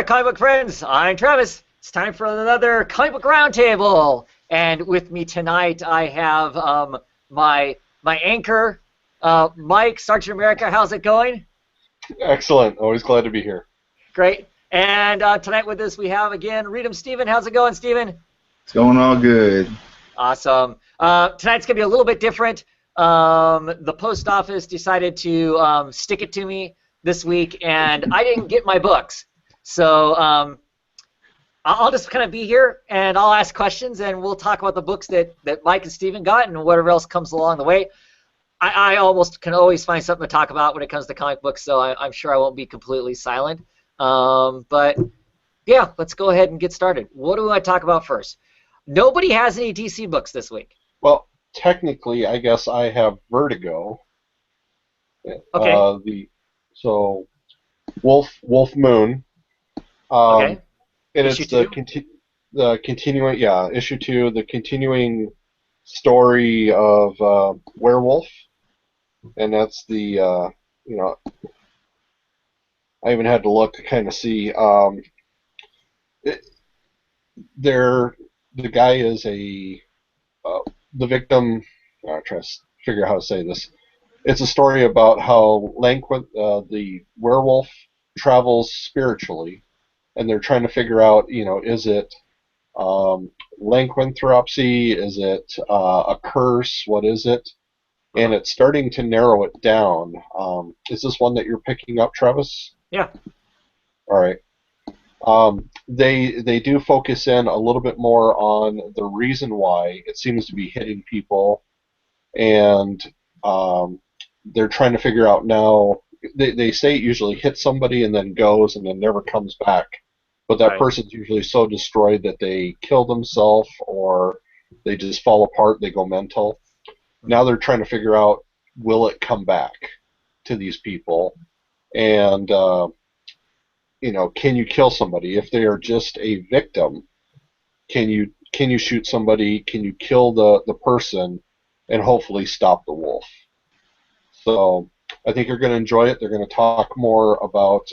there, comic book friends. I'm Travis. It's time for another comic book roundtable, and with me tonight I have my anchor, Mike, Sergeant America. How's it going? Excellent. Always glad to be here. Great. And tonight with us we have again Reedham Steven. How's it going, Steven? It's going all good. Awesome. Tonight's gonna be a little bit different. The post office decided to stick it to me this week, and I didn't get my books. So I'll just kind of be here, and I'll ask questions, and we'll talk about the books that Mike and Steven got and whatever else comes along the way. I almost can always find something to talk about when it comes to comic books, so I'm sure I won't be completely silent. But, yeah, let's go ahead and get started. What do I talk about first? Nobody has any DC books this week. Well, technically, I guess I have Vertigo. Okay. So Wolf Moon. Okay. And Issue it's two? the continuing, issue 2, the continuing story of Werewolf, and that's the I even had to look to kind of see. The guy is the victim. I'm trying to figure out how to say this. It's a story about how the werewolf, travels spiritually, and they're trying to figure out, is it lycanthropy? Is it a curse? What is it? And it's starting to narrow it down. Is this one that you're picking up, Travis? Yeah. All right. They do focus in a little bit more on the reason why it seems to be hitting people, and they're trying to figure out now. They say it usually hits somebody and then goes and then never comes back, but that person's usually so destroyed that they kill themselves or they just fall apart, they go mental. Now they're trying to figure out, will it come back to these people, and can you kill somebody if they are just a victim? Can you shoot somebody? Can you kill the person and hopefully stop the wolf? So I think you're going to enjoy it. They're going to talk more about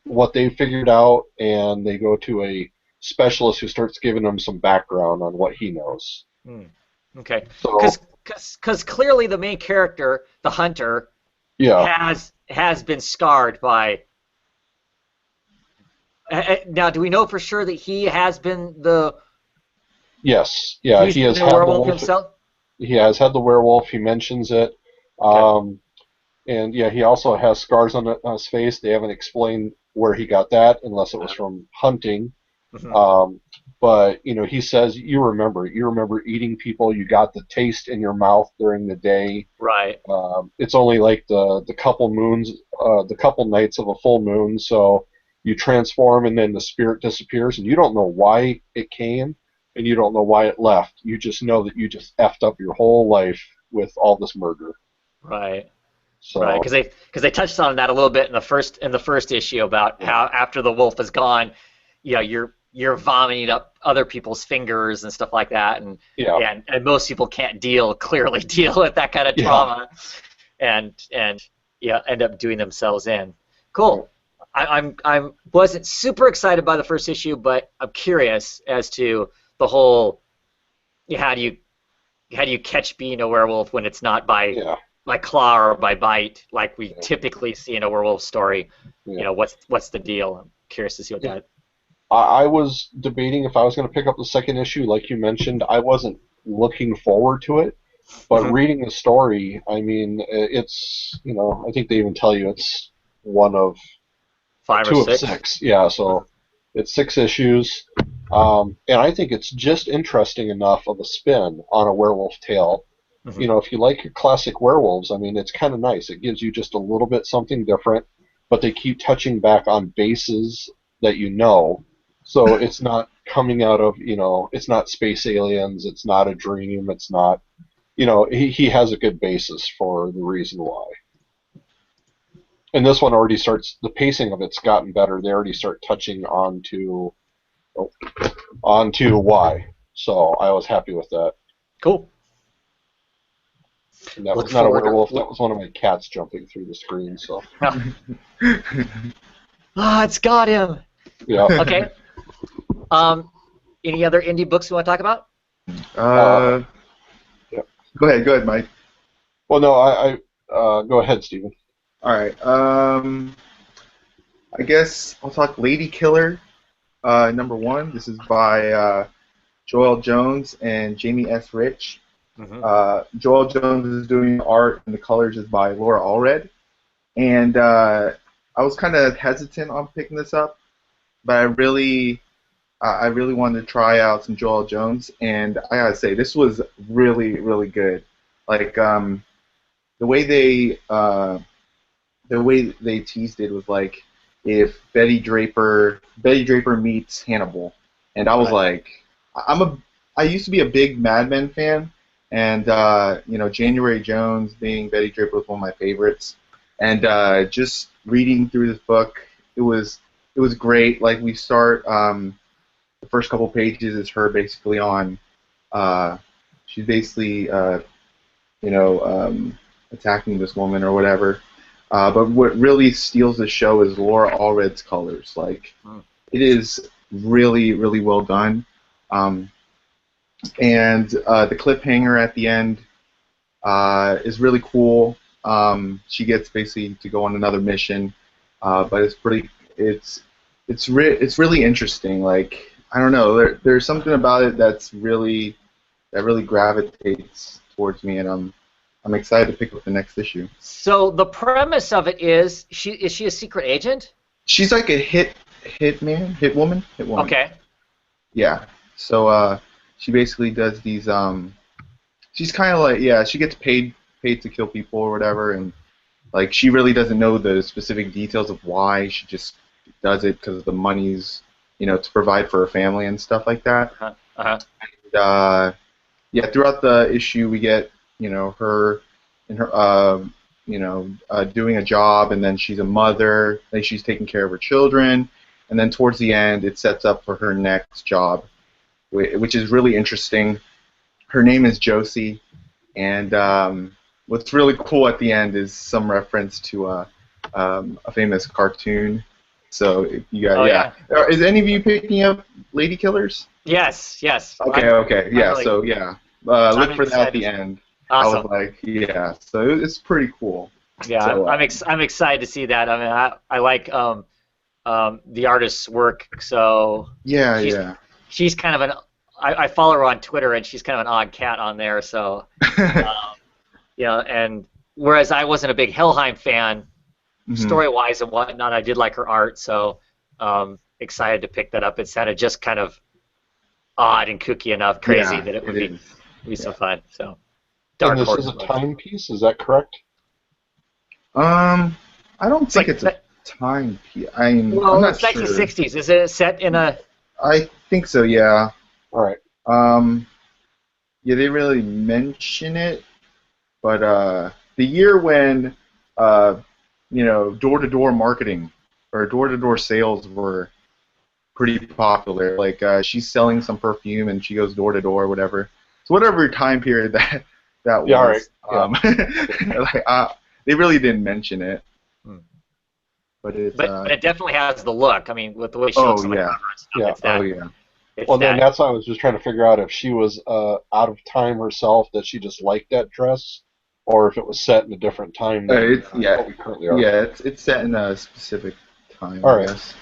what they figured out, and they go to a specialist who starts giving them some background on what he knows. Okay. So, Because clearly the main character, the hunter, has been scarred by. Now, do we know for sure that he has been the? Yes. Yeah. He has had the werewolf himself. He has had the werewolf. He mentions it. Okay. And yeah, he also has scars on his face. They haven't explained where he got that, unless it was from hunting. Mm-hmm. But he says, you remember eating people. You got the taste in your mouth during the day. Right. It's only like the couple moons, the couple nights of a full moon. So you transform, and then the spirit disappears, and you don't know why it came, and you don't know why it left. You just know that you just effed up your whole life with all this murder. Right. So, right, because they touched on that a little bit in the first issue about how after the wolf is gone, you're vomiting up other people's fingers and stuff like that, and most people can't clearly deal with that kind of trauma, and end up doing themselves in. Cool. I wasn't super excited by the first issue, but I'm curious as to the whole. How do you catch being a werewolf when it's not by claw or by bite, like we typically see in a werewolf story? What's the deal? I'm curious to see what that. I was debating if I was going to pick up the second issue, like you mentioned. I wasn't looking forward to it, but reading the story, I mean, it's I think they even tell you it's one of 5 two or of 6. 6. Yeah, so it's 6 issues, and I think it's just interesting enough of a spin on a werewolf tale. If you like your classic werewolves, I mean, it's kind of nice. It gives you just a little bit something different, but they keep touching back on bases that so it's not coming out of, it's not space aliens, it's not a dream, it's not, he has a good basis for the reason why. And this one already starts, the pacing of it's gotten better. They already start touching onto why. So I was happy with that. Cool. And that was not a werewolf. That was one of my cats jumping through the screen. So. Ah, it's got him. Yeah. Okay. Any other indie books you want to talk about? Yeah. Go ahead, Mike. Well, no, I go ahead, Stephen. All right. I guess I'll talk Lady Killer, #1. This is by Joel Jones and Jamie S. Rich. Joel Jones is doing art, and the colors is by Laura Allred. And I was kind of hesitant on picking this up, but I really wanted to try out some Joel Jones, and I gotta say, this was really, really good. Like the way they teased it was like if Betty Draper meets Hannibal, and I was like, I used to be a big Mad Men fan, and January Jones being Betty Draper was one of my favorites, and just reading through this book, it was great. Like we start. The first couple pages is her basically on. She's basically, attacking this woman or whatever. But what really steals the show is Laura Allred's colors. Like, it is really, really well done. And the cliffhanger at the end is really cool. She gets basically to go on another mission, but it's really interesting. Like, I don't know, there's something about it that really gravitates towards me, and I'm excited to pick up the next issue. So the premise of it is she a secret agent? She's like a hit woman. Okay. Yeah. So she basically does these she's kind of like she gets paid to kill people or whatever, and like she really doesn't know the specific details of why. She just does it because the money's to provide for her family and stuff like that. And, throughout the issue we get her and her doing a job, and then she's a mother, then she's taking care of her children, and then towards the end it sets up for her next job, which is really interesting. Her name is Josie, and what's really cool at the end is some reference to a famous cartoon. So if you guys, is any of you picking up Lady Killers? Yes. Okay, yeah. Really, so yeah, look for that at the end. Awesome. I was like, so it's pretty cool. Yeah, so, I'm excited to see that. I mean, I like the artist's work. So she's kind of an. I follow her on Twitter, and she's kind of an odd cat on there. So and whereas I wasn't a big Helheim fan, story-wise and whatnot, I did like her art. So excited to pick that up. It sounded just kind of odd and kooky enough, crazy that it would be so fun. So. And this is a timepiece, is that correct? I don't think it's a timepiece. I'm not it's 1960s. Is it set in a? I think so. Yeah. All right. They didn't really mention it, but the year when door-to-door marketing or door-to-door sales were pretty popular. Like she's selling some perfume and she goes door to door, whatever. So whatever time period that was. Right. They really didn't mention it. But it definitely has the look. I mean, with the way she looks on the cover and stuff. Then that's why I was just trying to figure out if she was out of time herself, that she just liked that dress, or if it was set in a different time than what we currently are. Yeah, it's set in a specific time. All right. I guess.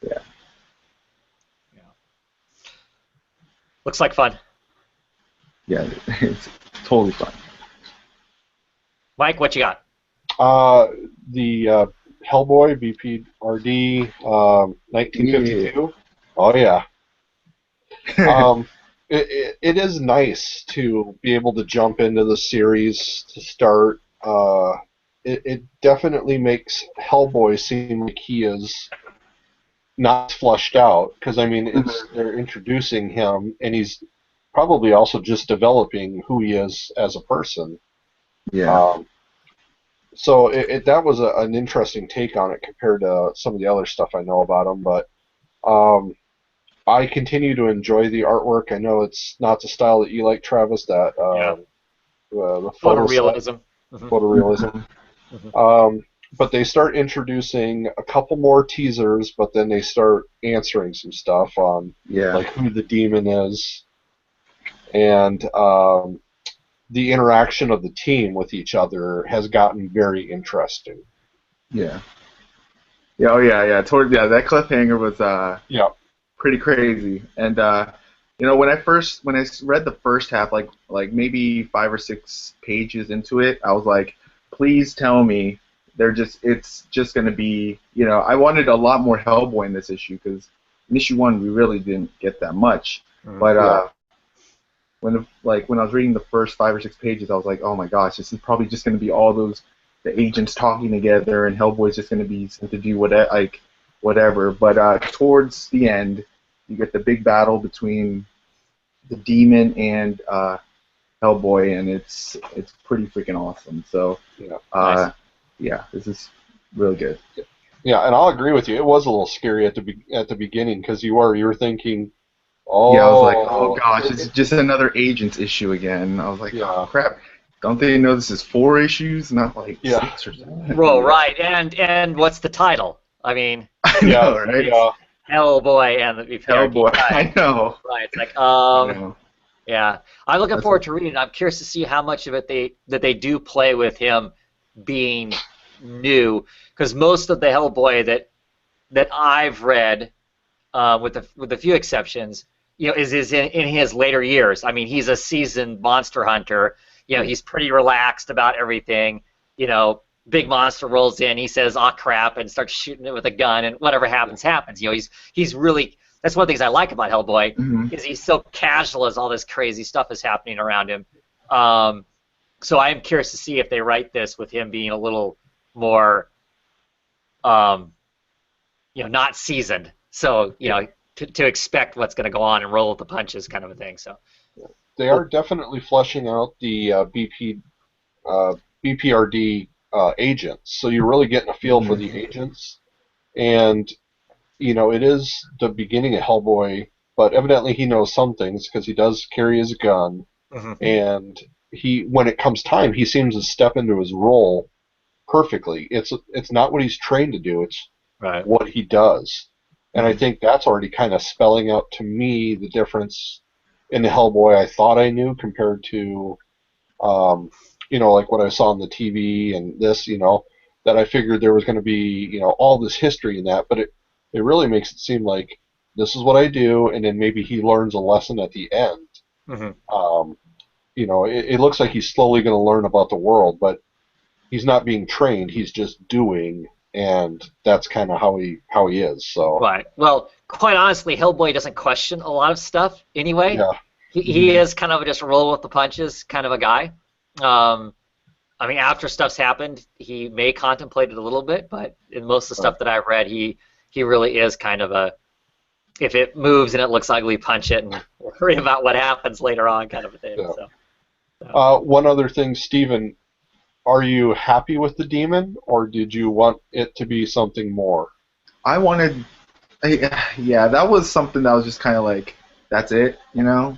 Yeah. Looks like fun. Yeah, it's totally fun. Mike, what you got? The Hellboy BPRD 1952. Yeah. Oh yeah. It is nice to be able to jump into the series to start. It definitely makes Hellboy seem like he is not flushed out, because I mean they're introducing him, and he's probably also just developing who he is as a person. Yeah. So that was an interesting take on it compared to some of the other stuff I know about him, but I continue to enjoy the artwork. I know it's not the style that you like, Travis, the photorealism. Photorealism. but they start introducing a couple more teasers, but then they start answering some stuff on like who the demon is and the interaction of the team with each other has gotten very interesting. Yeah. Yeah. Oh yeah. Yeah. That cliffhanger was yeah pretty crazy. And when I read the first half, like maybe 5 or 6 pages into it, I was like, please tell me it's just going to be, I wanted a lot more Hellboy in this issue because in issue 1 we really didn't get that much. But when I was reading the first 5 or 6 pages, I was like, oh my gosh, this is probably just going to be all the agents talking together, and Hellboy's just going to be sent to do whatever. But towards the end, you get the big battle between the demon and Hellboy, and it's pretty freaking awesome. So nice. This is really good. Yeah, and I'll agree with you. It was a little scary at the beginning because you were thinking, oh, yeah, I was like, oh gosh, it's just another agents issue again. I was like, oh crap. Don't they know this is 4 issues, not like 6 or something? Well, right, and what's the title? I mean, I know, right? Yeah. Hellboy and the Hellboy. I know. Right. It's like, yeah. I'm looking forward to reading it. I'm curious to see how much of it they do play with him being new, because most of the Hellboy that I've read, with a few exceptions, is in his later years. I mean, he's a seasoned monster hunter. He's pretty relaxed about everything. Big monster rolls in, he says, "Aw, crap," and starts shooting it with a gun, and whatever happens, happens. He's really, that's one of the things I like about Hellboy, is he's so casual as all this crazy stuff is happening around him. So I am curious to see if they write this with him being a little more, not seasoned. So, to expect what's going to go on and roll with the punches kind of a thing. So they are definitely fleshing out the BPRD agents, so you're really getting a feel for the agents, and it is the beginning of Hellboy, but evidently he knows some things because he does carry his gun, and when it comes time, he seems to step into his role perfectly. It's not what he's trained to do, it's what he does. And I think that's already kind of spelling out to me the difference in the Hellboy I thought I knew compared to, like what I saw on the TV and this, that I figured there was going to be, all this history in that. But it really makes it seem like this is what I do, and then maybe he learns a lesson at the end. It looks like he's slowly going to learn about the world, but he's not being trained. He's just doing. And that's kind of how he is. So right. Well, quite honestly, Hellboy doesn't question a lot of stuff anyway. Yeah. He is kind of just roll with the punches kind of a guy. I mean, after stuff's happened, he may contemplate it a little bit, but in most of the stuff that I've read, he really is kind of a, if it moves and it looks ugly, punch it and worry about what happens later on kind of a thing. Yeah. So. One other thing, Stephen. Are you happy with the demon, or did you want it to be something more? I wanted, that was something that was just kind of like, that's it, Yeah.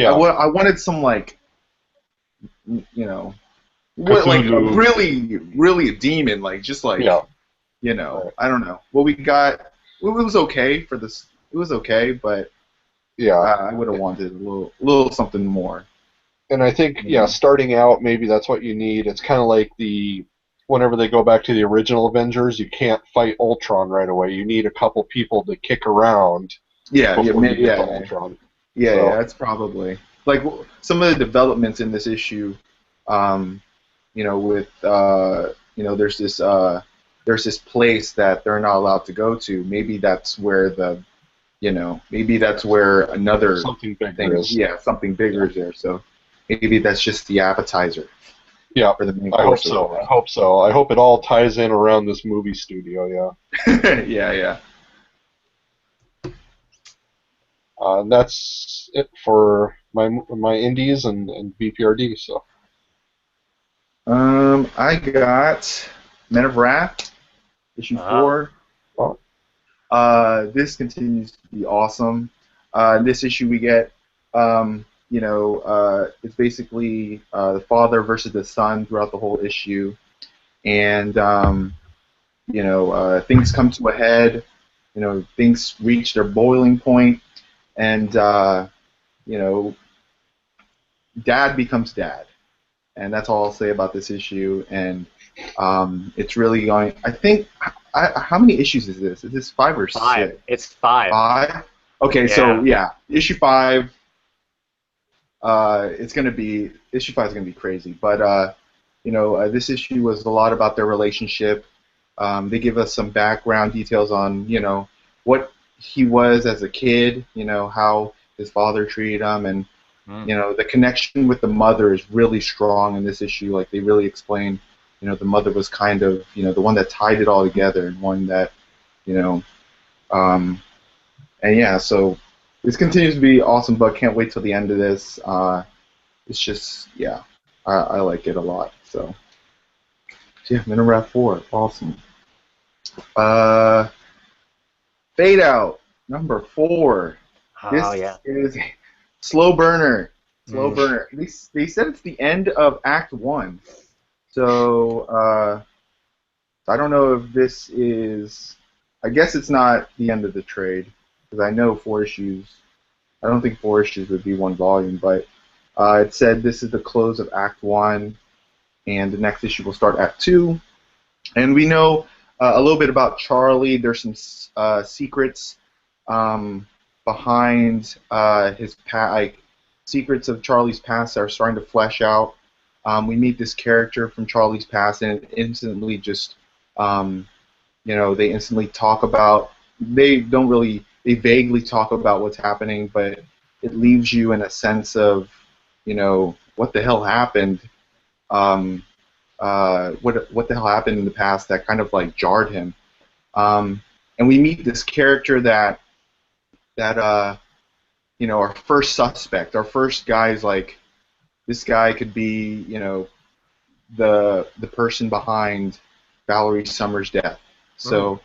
I wanted some like, like really, really a demon, like just like, I don't know. What we got, it was okay for this. It was okay, but I would have wanted a little something more. And I think, starting out, maybe that's what you need. It's kind of like whenever they go back to the original Avengers, you can't fight Ultron right away. You need a couple people to kick around. Ultron. Yeah, that's probably like some of the developments in this issue. With there's this place that they're not allowed to go to. Maybe that's where another something bigger is. Yeah, something bigger is there. So. Maybe that's just the appetizer. Yeah, for the main course. I hope so. I hope it all ties in around this movie studio. Yeah. yeah. And that's it for my indies and BPRD. So. I got Men of Wrath, issue 4. Oh. This continues to be awesome. In this issue we get. It's basically the father versus the son throughout the whole issue, and things come to a head. Things reach their boiling point, and dad becomes dad, and that's all I'll say about this issue. And it's really going. I think. How many issues is this? Is this 5 or 6? 5. It's 5. 5. Okay, yeah. So yeah, issue 5. Issue 5 is gonna be crazy, but this issue was a lot about their relationship. They give us some background details on what he was as a kid, how his father treated him, and the connection with the mother is really strong in this issue. Like, they really explain, the mother was kind of the one that tied it all together, and one that and yeah, so this continues to be awesome, but can't wait till the end of this. It's just, yeah, I like it a lot. So yeah, Minotaur 4, awesome. Fade Out, number 4. Oh, this is slow burner. Slow burner. They said it's the end of Act 1. So I don't know if this is. I guess it's not the end of the trade, because I know 4 issues. I don't think 4 issues would be 1 volume, but it said this is the close of Act 1, and the next issue will start Act 2. And we know a little bit about Charlie. There's some secrets behind his past, secrets of Charlie's past that are starting to flesh out. We meet this character from Charlie's past, and instantly just, they instantly talk about. They vaguely talk about what's happening, but it leaves you in a sense of, what the hell happened. What the hell happened in the past that kind of like jarred him. And we meet this character that our first suspect, our first guy is like, this guy could be, the person behind Valerie Summers' death. So,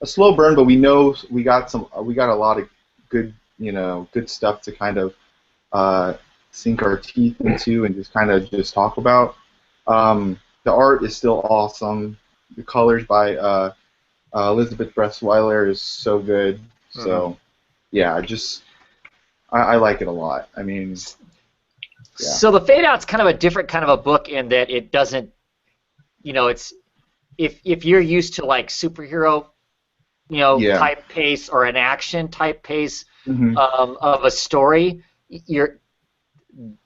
a slow burn, but we know we got a lot of good, good stuff to kind of sink our teeth into and just kind of just talk about. The art is still awesome. The colors by Elizabeth Bressweiler is so good. So, yeah, I like it a lot. I mean, yeah. So the Fade Out's kind of a different kind of a book in that it doesn't, it's if you're used to like superhero, type pace or an action type pace of a story, you're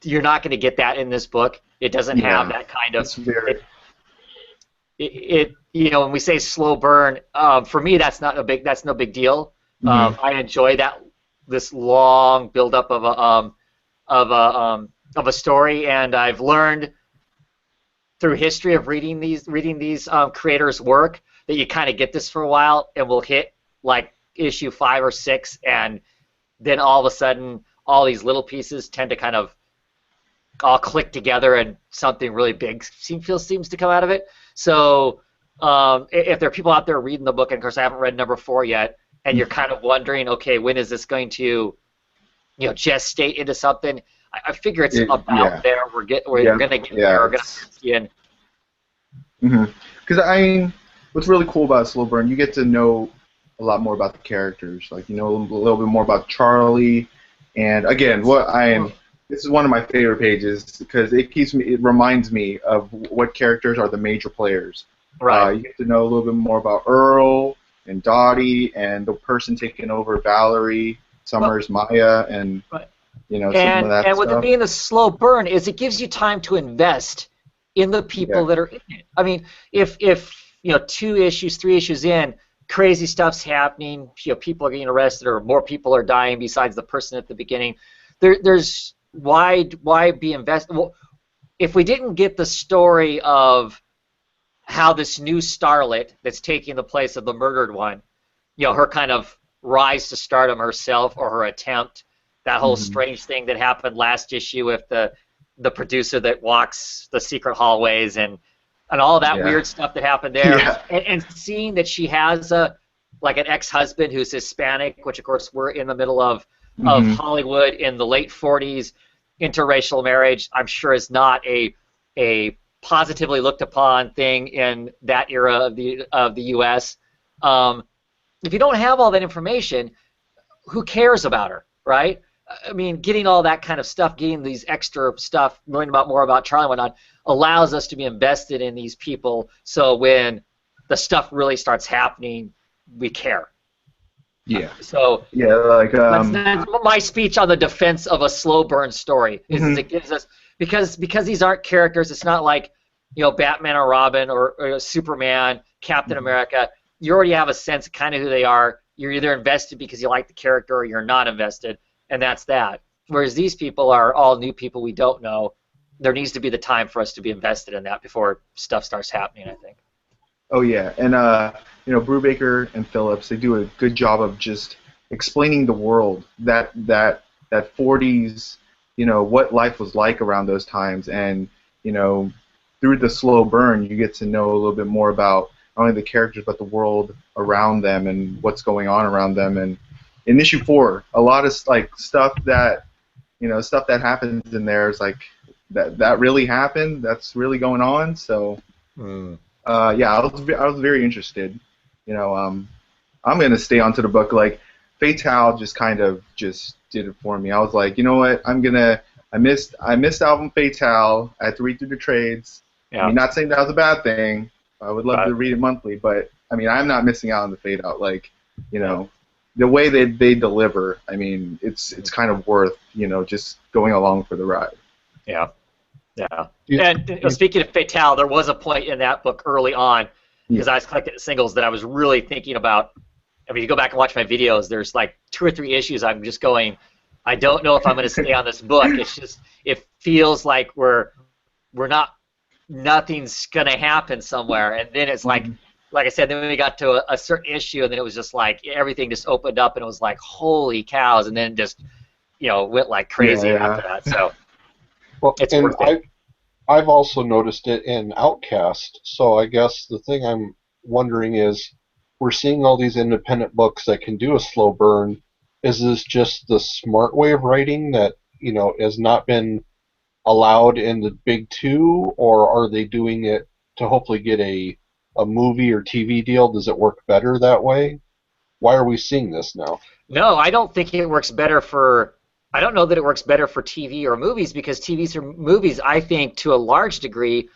not going to get that in this book. It doesn't have that kind of. When we say slow burn, for me that's no big deal. I enjoy this long buildup of a story, and I've learned through history of reading these creators' work that you kind of get this for a while, and we'll hit like issue 5 or 6, and then all of a sudden all these little pieces tend to kind of all click together, and something really big seems to come out of it. So if there are people out there reading the book, and of course I haven't read number 4 yet, and you're kind of wondering, okay, when is this going to, gestate into something? I figure it's about there. We're going to get there. We're going to see in. Because what's really cool about Slow Burn, you get to know a lot more about the characters. Like, a little bit more about Charlie, and again, this is one of my favorite pages because it reminds me of what characters are the major players. Right. You get to know a little bit more about Earl and Dottie and the person taking over Valerie Summers, Maya, and some of that and with stuff. it being a slow burn, is it gives you time to invest in the people that are in it. I mean, if 2 issues, 3 issues in, crazy stuff's happening, people are getting arrested, or more people are dying besides the person at the beginning. There's why be invested? Well, if we didn't get the story of how this new starlet that's taking the place of the murdered one, her kind of rise to stardom herself, or her attempt, that whole strange thing that happened last issue with the producer that walks the secret hallways and all that weird stuff that happened there, and seeing that she has an ex-husband who's Hispanic, which of course we're in the middle of Hollywood in the late 40s, interracial marriage, I'm sure is not a positively looked upon thing in that era of the U.S. If you don't have all that information, who cares about her, right? I mean, getting all that kind of stuff, getting these extra stuff, learning more about Charlie and whatnot, allows us to be invested in these people. So when the stuff really starts happening, we care. Yeah. So yeah, like that's my speech on the defense of a slow burn story. Is it gives us because these aren't characters. It's not like Batman or Robin or Superman, Captain America. You already have a sense of kind of who they are. You're either invested because you like the character or you're not invested, and that's that. Whereas these people are all new people we don't know. There needs to be the time for us to be invested in that before stuff starts happening, I think. Oh yeah, and Brubaker and Phillips, they do a good job of just explaining the world that 40s, what life was like around those times, and through the slow burn, you get to know a little bit more about not only the characters but the world around them and what's going on around them. And in issue 4, a lot of stuff that happens in there is like that really happened. That's really going on. So. Yeah, I was very interested. I'm gonna stay onto the book. Like Fatale just kind of just did it for me. I was like, you know what? I missed album Fatale. I had to read through the trades. Yeah. I mean, not saying that was a bad thing. I would love to read it monthly, but I mean, I'm not missing out on the Fade Out. Like, the way they deliver. I mean, it's kind of worth just going along for the ride. Yeah. Yeah. And speaking of Fatale, there was a point in that book early on, because I was collecting singles, that I was really thinking about. I mean, you go back and watch my videos, there's like 2 or 3 issues I'm just going, I don't know if I'm going to stay on this book. It's just, it feels like nothing's going to happen somewhere. And then it's like I said, then we got to a certain issue, and then it was just like everything just opened up, and it was like, holy cows, and then just, went like crazy after that. So. Well, and I've also noticed it in Outcast, so I guess the thing I'm wondering is, we're seeing all these independent books that can do a slow burn. Is this just the smart way of writing that, has not been allowed in the big 2, or are they doing it to hopefully get a movie or TV deal? Does it work better that way? Why are we seeing this now? No, I don't think it works better for... I don't know that it works better for TV or movies, because TVs or movies, I think, to a large degree,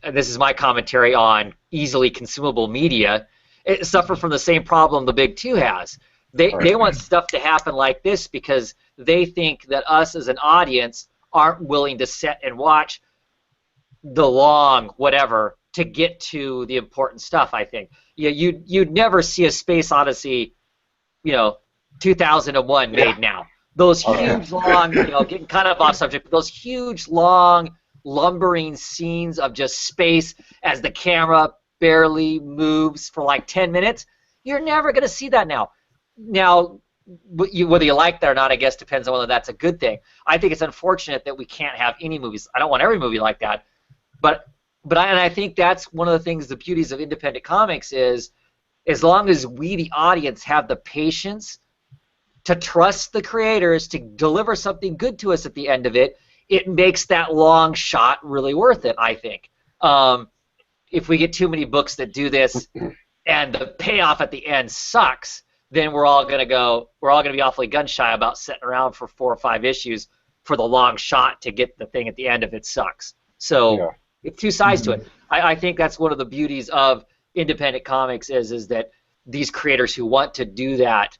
and this is my commentary on easily consumable media, it suffer from the same problem the big 2 has. They want stuff to happen like this because they think that us as an audience aren't willing to sit and watch the long whatever to get to the important stuff, I think. You'd never see a Space Odyssey, 2001 made now. Those huge, long, getting kind of off subject, but those huge, long, lumbering scenes of just space as the camera barely moves for like 10 minutes, you're never going to see that now. Now, whether you like that or not, I guess, depends on whether that's a good thing. I think it's unfortunate that we can't have any movies. I don't want every movie like that, but I think that's one of the things, the beauties of independent comics is, as long as we, the audience, have the patience to trust the creators to deliver something good to us at the end of it, it makes that long shot really worth it, I think. If we get too many books that do this and the payoff at the end sucks, then we're all going to be awfully gun-shy about sitting around for 4 or 5 issues for the long shot to get the thing at the end if it sucks. So it's 2 sides to it. I think that's one of the beauties of independent comics is that these creators who want to do that,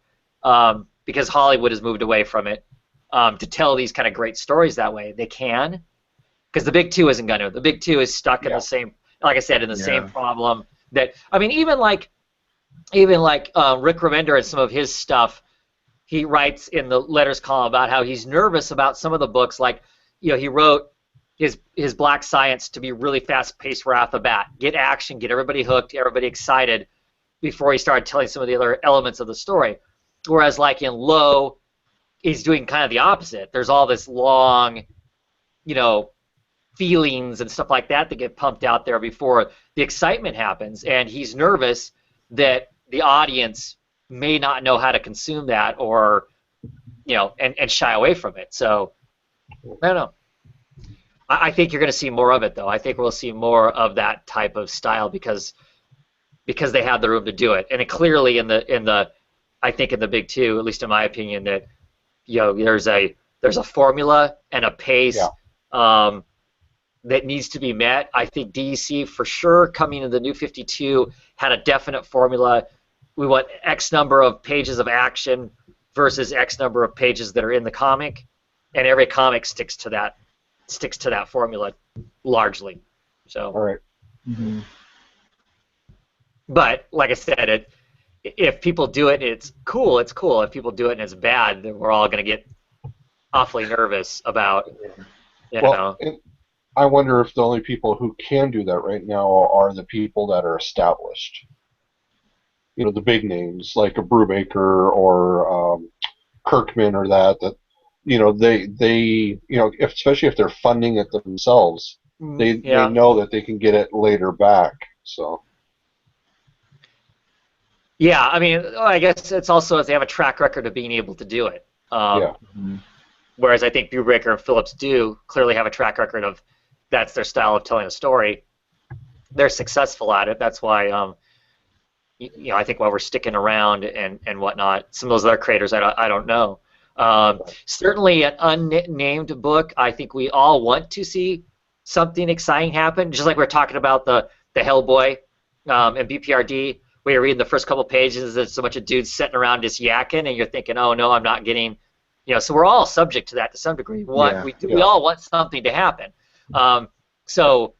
because Hollywood has moved away from it, to tell these kind of great stories that way. They can, because the big 2 isn't going to. The big 2 is stuck in the same, like I said, in the same problem. That, I mean, even like Rick Remender and some of his stuff, he writes in the letters column about how he's nervous about some of the books. Like, he wrote his Black Science to be really fast-paced right off the bat, get action, get everybody hooked, everybody excited, before he started telling some of the other elements of the story. Whereas, like in Low, he's doing kind of the opposite. There's all this long, feelings and stuff like that get pumped out there before the excitement happens, and he's nervous that the audience may not know how to consume that, or, and shy away from it. So, I don't know. I think you're going to see more of it, though. I think we'll see more of that type of style because they have the room to do it. And it clearly I think in the big two, at least in my opinion, that there's a formula and a pace that needs to be met. I think DEC for sure coming into the New 52 had a definite formula. We want X number of pages of action versus X number of pages that are in the comic, and every comic sticks to that formula largely. So. All right. Mm-hmm. But like I said, if people do it, it's cool. It's cool. If people do it and it's bad, then we're all going to get awfully nervous about. I wonder if the only people who can do that right now are the people that are established. The big names like a Brubaker or Kirkman or that they especially if they're funding it themselves, they know that they can get it later back. So. Yeah, I mean, I guess it's also if they have a track record of being able to do it. Whereas I think Brubaker and Phillips do clearly have a track record of that's their style of telling a story. They're successful at it. That's why, I think while we're sticking around and whatnot, some of those other creators I don't know. Certainly an unnamed book. I think we all want to see something exciting happen. Just like we were talking about the Hellboy and BPRD. Where you're reading the first couple pages, there's a bunch of dudes sitting around just yakking, and you're thinking, oh, no, I'm not getting, so we're all subject to that to some degree. We all want something to happen. So,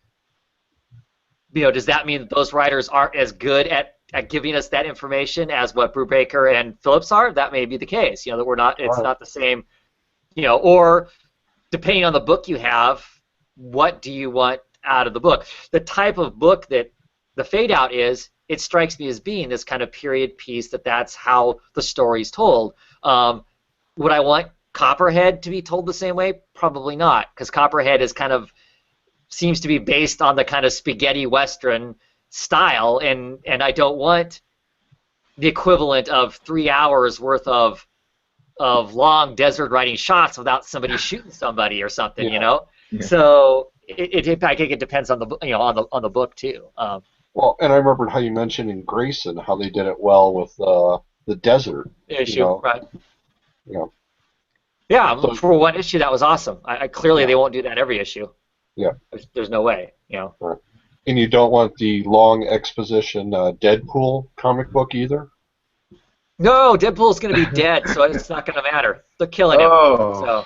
does that mean that those writers aren't as good at giving us that information as what Brubaker and Phillips are? That may be the case, that we're not, it's not the same, or depending on the book you have, what do you want out of the book? The type of book that the Fade Out is, it strikes me as being this kind of period piece that's how the story's told. Would I want Copperhead to be told the same way? Probably not, because Copperhead is seems to be based on the kind of spaghetti western style, and I don't want the equivalent of 3 hours worth of long desert riding shots without somebody shooting somebody or something, Yeah. So I think it depends on the on the book too. Well, and I remembered how you mentioned in Grayson how they did it well with the desert issue, right? Yeah. Yeah, so, for one issue that was awesome. Clearly they won't do that every issue. Yeah. There's no way, Right. And you don't want the long exposition Deadpool comic book either? No, Deadpool's going to be dead, so it's not going to matter. They're killing him. So.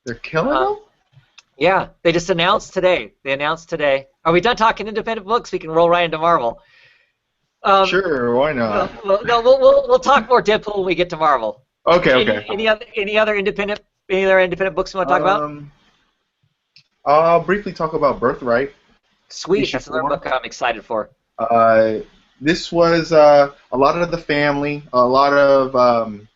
They're killing him? Yeah, they just announced today. Are we done talking independent books? We can roll right into Marvel. Sure, why not? We'll talk more Deadpool when we get to Marvel. Okay. Any other independent books you want to talk about? I'll briefly talk about Birthright. Sweet, that's another book I'm excited for. This was a lot of the family, a lot of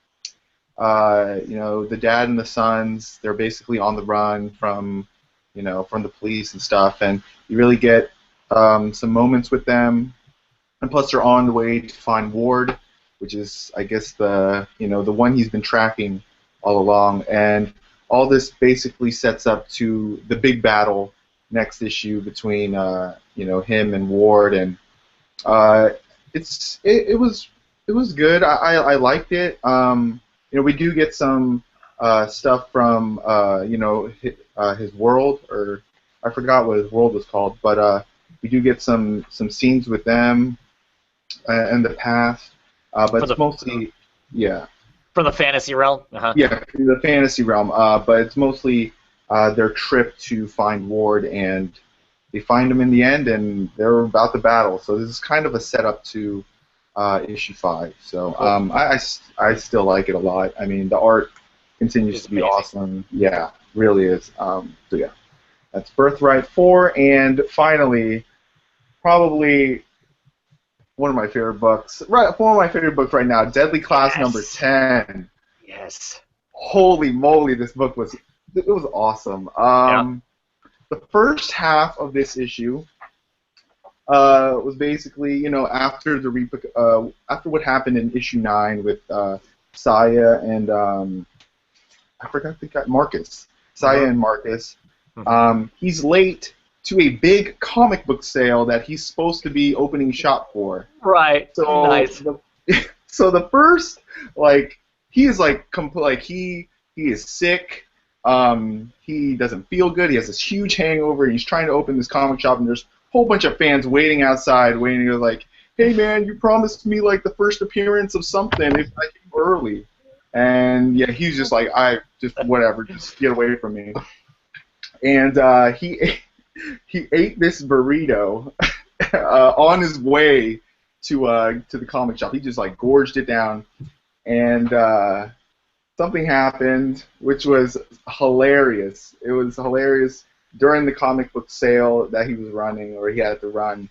the dad and the sons. They're basically on the run from the police and stuff, and you really get some moments with them. And plus, they're on the way to find Ward, which is, I guess, the one he's been tracking all along. And all this basically sets up to the big battle next issue between him and Ward, and it was good. I liked it. We do get some stuff from his world, or I forgot what his world was called, but we do get some scenes with them in the past, but it's mostly from the fantasy realm. Uh-huh. Yeah, the fantasy realm, but it's mostly their trip to find Ward, and they find him in the end, and they're about to battle. So this is kind of a setup to issue 5. So I still like it a lot. I mean, the art continues to be awesome. Yeah, really is. So yeah, that's Birthright 4, and finally, probably one of my favorite books. Right, one of my favorite books right now, Deadly Class number 10. Yes. Holy moly, this book was awesome. The first half of this issue was basically, after after what happened in issue 9 with Saya and I forgot the guy, Marcus. Saya and Marcus. He's late to a big comic book sale that he's supposed to be opening shop for. Right. So Nice. So the first, like, he is like he is sick. He doesn't feel good. He has this huge hangover. He's trying to open this comic shop, and there's a whole bunch of fans waiting outside, waiting to like, hey man, you promised me like the first appearance of something if I came early. And yeah, he's just like, I just whatever, just get away from me. And he ate this burrito on his way to the comic shop. He just like gorged it down, and something happened, which was hilarious. It was hilarious during the comic book sale that he was running, or he had to run,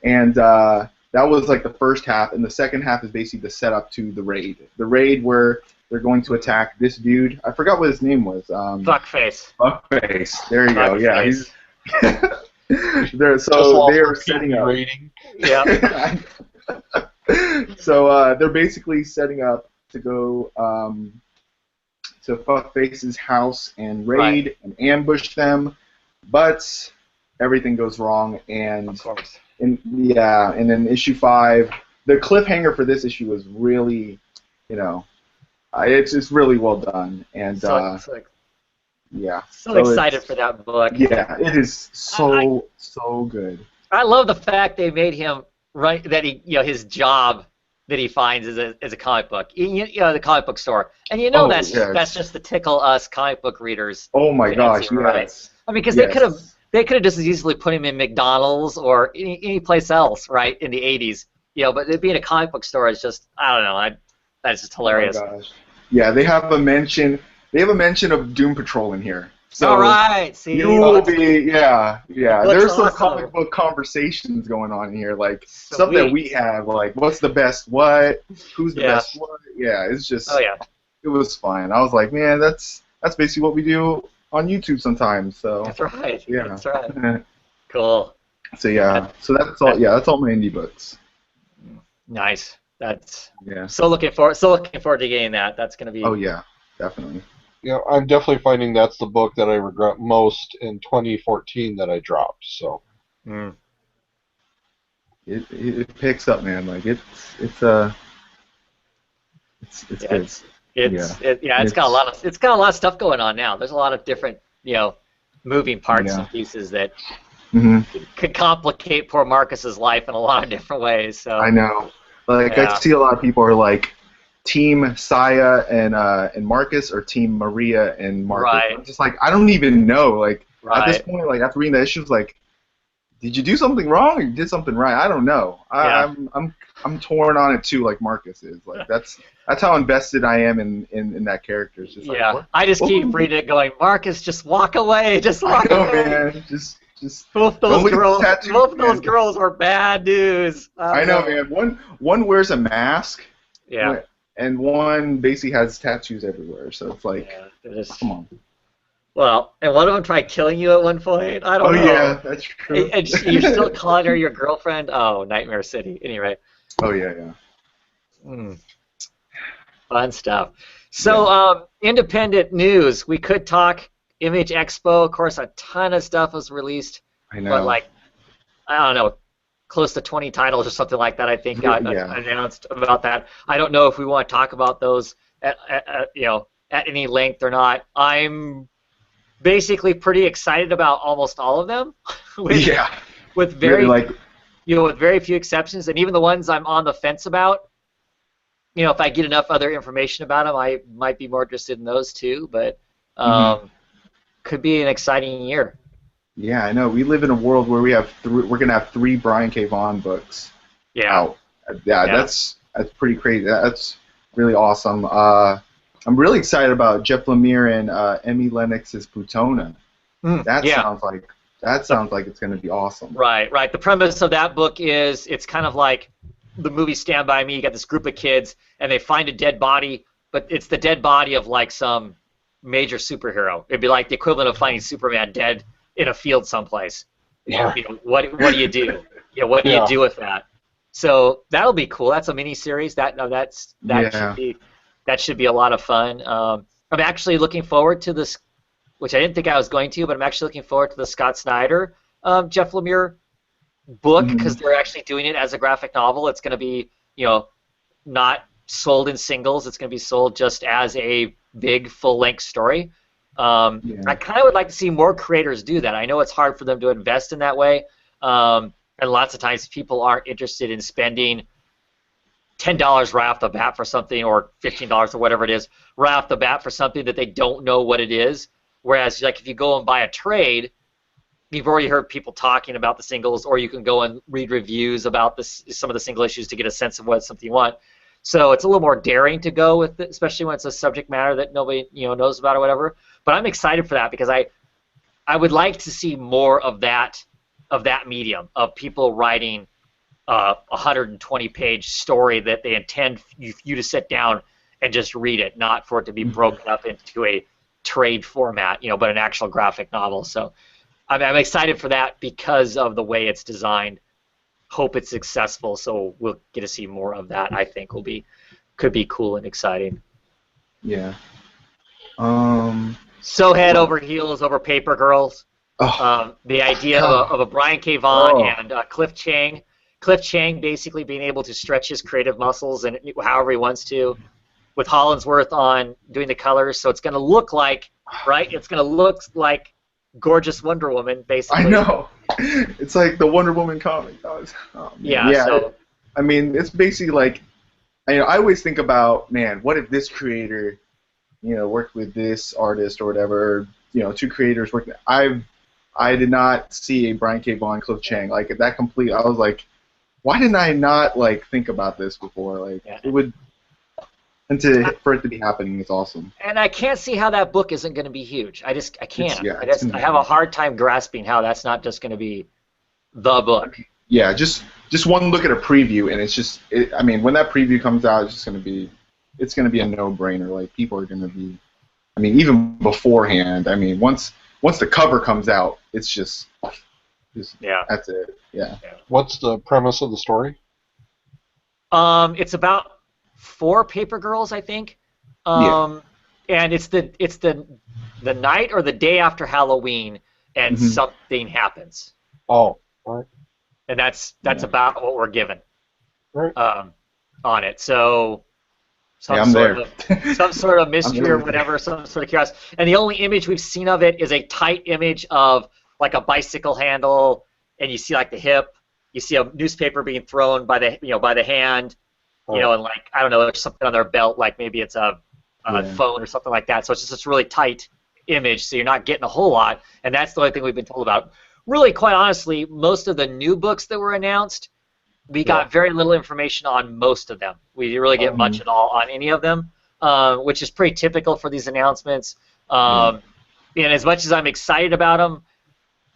and that was like the first half. And the second half is basically the setup to the raid. The raid where they're going to attack this dude. I forgot what his name was. Fuckface. Fuckface. There you go. Yeah, he's. So they are setting up. Rating. Yeah. So they're basically setting up to go to Fuckface's house and raid and ambush them, but everything goes wrong. And of course. and then issue 5, the cliffhanger for this issue was really, it's really well done. And yeah. So excited for that book. Yeah, it is so good. I love the fact they made him that his job that he finds is a comic book, the comic book store, and that's just to tickle us comic book readers. Oh my gosh, right? Yes. I mean, because they could have just as easily put him in McDonald's or any place else, right, in the '80s. But it being a comic book store is just, I don't know, that's just hilarious. Oh my gosh. Yeah, they have a mention. Of Doom Patrol in here. So all right, see, you will be, yeah. There's some awesome. comic book conversations going on in here, like stuff that we have, like what's the best what, who's the best what. Yeah, it's just. Oh yeah. It was fun. I was like, man, that's basically what we do on YouTube sometimes. So. That's right. Yeah. That's right. Cool. So yeah, that's all. Yeah, that's all my indie books. Nice. That's. Yeah. So looking forward to getting that. That's gonna be. Oh yeah, definitely. I'm definitely finding that's the book that I regret most in 2014 that I dropped. So. It picks up, man. Like it's good. It's got a lot of stuff going on now. There's a lot of different moving parts and pieces that could complicate poor Marcus's life in a lot of different ways. So I know. Like I see a lot of people are like Team Saya and Marcus, or Team Maria and Marcus. Right. I'm just like, I don't even know. Like at this point, like after reading the issues, like, did you do something wrong or you did something right? I don't know. I'm torn on it too, like Marcus is. Like that's how invested I am in that character. It's just like, I just keep reading it, going, Marcus, just walk away, just walk away. Man, just both those girls were bad news. I know, man. One wears a mask. Yeah. And one basically has tattoos everywhere, so it's like, come on. Well, and one of them tried killing you at one point. I don't know. Oh yeah, that's true. And you're still calling her your girlfriend? Oh, Nightmare City. Anyway. Oh yeah. Fun stuff. So, independent news. We could talk Image Expo. Of course, a ton of stuff was released. I know. But I don't know, close to 20 titles or something like that, I think, got announced about that. I don't know if we want to talk about those at any length or not. I'm basically pretty excited about almost all of them. with very with very few exceptions, and even the ones I'm on the fence about. If I get enough other information about them, I might be more interested in those too. But could be an exciting year. Yeah, I know. We live in a world where we're gonna have 3 Brian K. Vaughan books out. Yeah, that's pretty crazy. That's really awesome. I'm really excited about Jeff Lemire and Emmy Lennox's Plutona. That sounds like it's gonna be awesome. Right. The premise of that book is it's kind of like the movie Stand By Me. You got this group of kids and they find a dead body, but it's the dead body of like some major superhero. It'd be like the equivalent of finding Superman dead in a field someplace. Yeah. What do you do? What do you do with that? So that'll be cool. That's a mini series. That should be a lot of fun. I'm actually looking forward to this which I didn't think I was going to, but I'm actually looking forward to the Scott Snyder Jeff Lemire book, because they're actually doing it as a graphic novel. It's going to be, not sold in singles. It's going to be sold just as a big full-length story. I kind of would like to see more creators do that. I know it's hard for them to invest in that way, and lots of times people aren't interested in spending $10 right off the bat for something, or $15 or whatever it is right off the bat for something that they don't know what it is. Whereas, like, if you go and buy a trade, you've already heard people talking about the singles, or you can go and read reviews about some of the single issues to get a sense of what something you want. So it's a little more daring to go with it, especially when it's a subject matter that nobody knows about or whatever. But I'm excited for that, because I would like to see more of that medium, of people writing a 120-page story that they intend you to sit down and just read it, not for it to be broken up into a trade format, but an actual graphic novel. So I'm excited for that because of the way it's designed. Hope it's successful, so we'll get to see more of that. I think could be cool and exciting. Yeah. So head over heels over Paper Girls. The idea of a Brian K. Vaughan and Cliff Chiang. Cliff Chiang basically being able to stretch his creative muscles and however he wants to, with Hollingsworth on doing the colors. So it's going to look like, right? It's going to look like gorgeous Wonder Woman, basically. I know. It's like the Wonder Woman comic. Yeah. So I mean, it's basically like, I always think about, man, what if this creator, worked with this artist or whatever, two creators working. I did not see a Brian K. Vaughan, Cliff Chiang, like that complete. I was like, why didn't I not think about this before? Like it would. And for it to be happening is awesome. And I can't see how that book isn't going to be huge. I can't. I have a hard time grasping how that's not just going to be the book. Yeah, just one look at a preview, and it's just. I mean, when that preview comes out, it's going to be a no-brainer. Like, people are going to be. I mean, even beforehand. I mean, once the cover comes out, it's just. Yeah. That's it. Yeah. What's the premise of the story? It's about 4 paper girls, I think. And it's the night or the day after Halloween, and something happens. Oh, all right. And that's about what we're given. Right. On it. So some sort of mystery or whatever, some sort of chaos. And the only image we've seen of it is a tight image of like a bicycle handle, and you see like the hip. You see a newspaper being thrown by the hand. And like, I don't know, there's something on their belt, like maybe it's a phone or something like that. So it's just this really tight image, so you're not getting a whole lot, and that's the only thing we've been told about. Really, quite honestly, most of the new books that were announced, we got very little information on most of them. We didn't really get much at all on any of them, which is pretty typical for these announcements. And as much as I'm excited about them,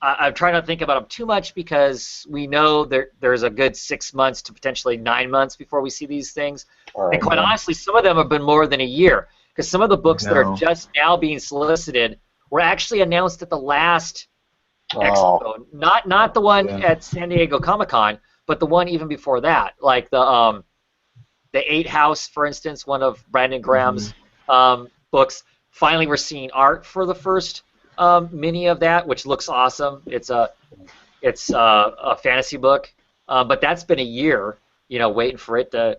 I'm trying not to think about them too much, because we know there's a good 6 months to potentially 9 months before we see these things. And quite honestly, some of them have been more than a year, because some of the books that are just now being solicited were actually announced at the last expo. Not the one at San Diego Comic-Con, but the one even before that. Like the 8 House, for instance, one of Brandon Graham's books. Finally, we're seeing art for the first mini of that, which looks awesome. It's a fantasy book, but that's been a year, waiting for it to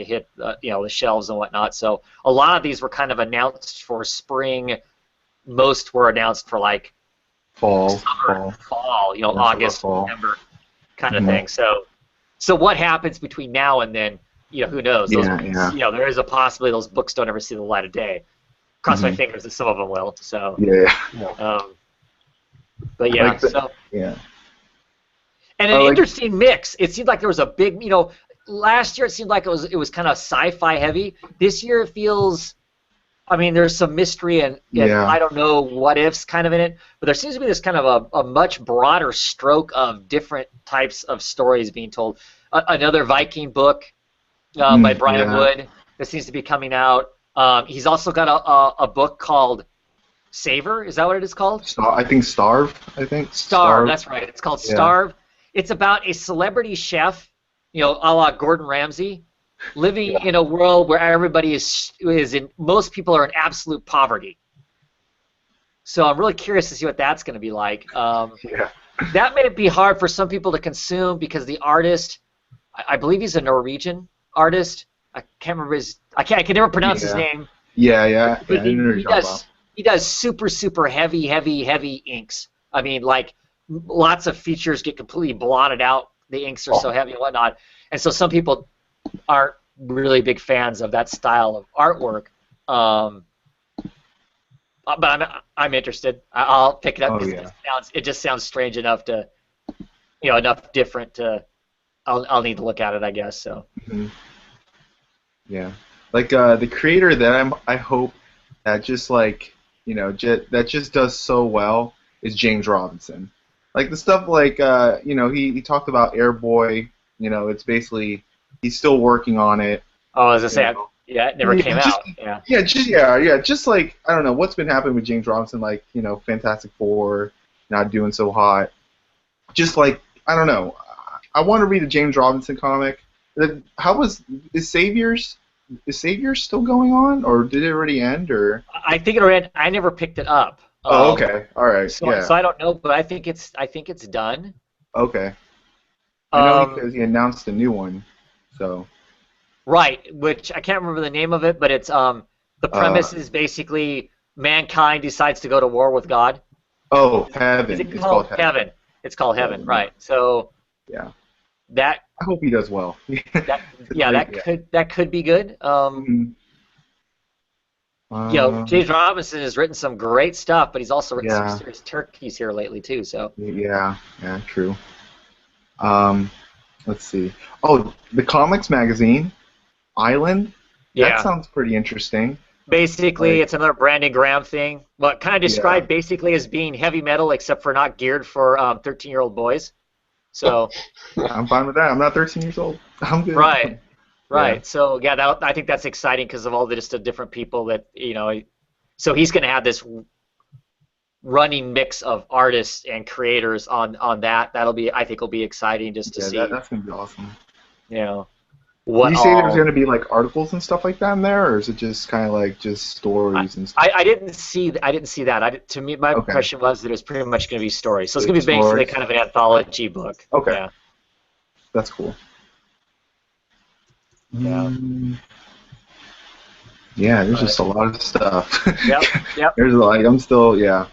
hit the shelves and whatnot. So a lot of these were kind of announced for spring. Most were announced for like fall, August, September kind of thing. So what happens between now and then? Who knows? There is a possibility those books don't ever see the light of day. Cross my fingers that some of them will. So but yeah, and an interesting mix. It seemed like there was a big, last year it seemed like it was kind of sci-fi heavy. This year it feels, I mean, there's some mystery and I don't know what ifs kind of in it, but there seems to be this kind of a much broader stroke of different types of stories being told. Another Viking book by Brian Wood that seems to be coming out. He's also got a book called Savor. Is that what it is called? I think Starve. Starve. That's right. It's called Starve. It's about a celebrity chef, a la Gordon Ramsay, living in a world where everybody is in. Most people are in absolute poverty. So I'm really curious to see what that's going to be like. Yeah. That may be hard for some people to consume because the artist, I believe he's a Norwegian artist. I can't remember I can never pronounce his name. Yeah. But I know what you're talking about. he does super heavy inks. I mean, like lots of features get completely blotted out. The inks are so heavy and whatnot, and so some people aren't really big fans of that style of artwork. But I'm interested. I'll pick it up because it just sounds strange enough to, enough different to. I'll need to look at it, I guess. So. Mm-hmm. Yeah, like the creator that I hope that just like that just does so well is James Robinson. Like the stuff like he talked about Airboy. It's basically he's still working on it. Oh, as I say, it never came out. Just like I don't know what's been happening with James Robinson, like Fantastic Four not doing so hot. Just like I don't know, I want to read a James Robinson comic. Is Saviors still going on, or did it already end, or? I think it already. I never picked it up. Oh, okay, all right. So I don't know, but I think it's done. Okay. I know because he announced a new one, so. Right, which I can't remember the name of it, but it's the premise is basically mankind decides to go to war with God. Oh, Heaven. It's called Heaven. It's called Heaven, right? So. Yeah. That. I hope he does well. that could be good. James Robinson has written some great stuff, but he's also written some serious turkeys here lately too. So. Yeah, true. Let's see. Oh, the comics magazine, Island. Yeah. That sounds pretty interesting. Basically, it's another Brandon Graham thing. Well, kind of described basically as being heavy metal, except for not geared for 13-year-old boys. So. I'm fine with that. I'm not 13 years old. I'm good. Right. Yeah. So I think that's exciting because of all the different people that So he's going to have this running mix of artists and creators on that. I think will be exciting just to see. That's going to be awesome. What did you say there's going to be like articles and stuff like that in there, or is it just kind of like just stories and stuff? I didn't see that. To me, my impression was that it was pretty much going to be stories. So it's going to be basically kind of an anthology book. Okay. Yeah. That's cool. Yeah. Yeah, there's just a lot of stuff. Yep. There's I'm still. Yeah,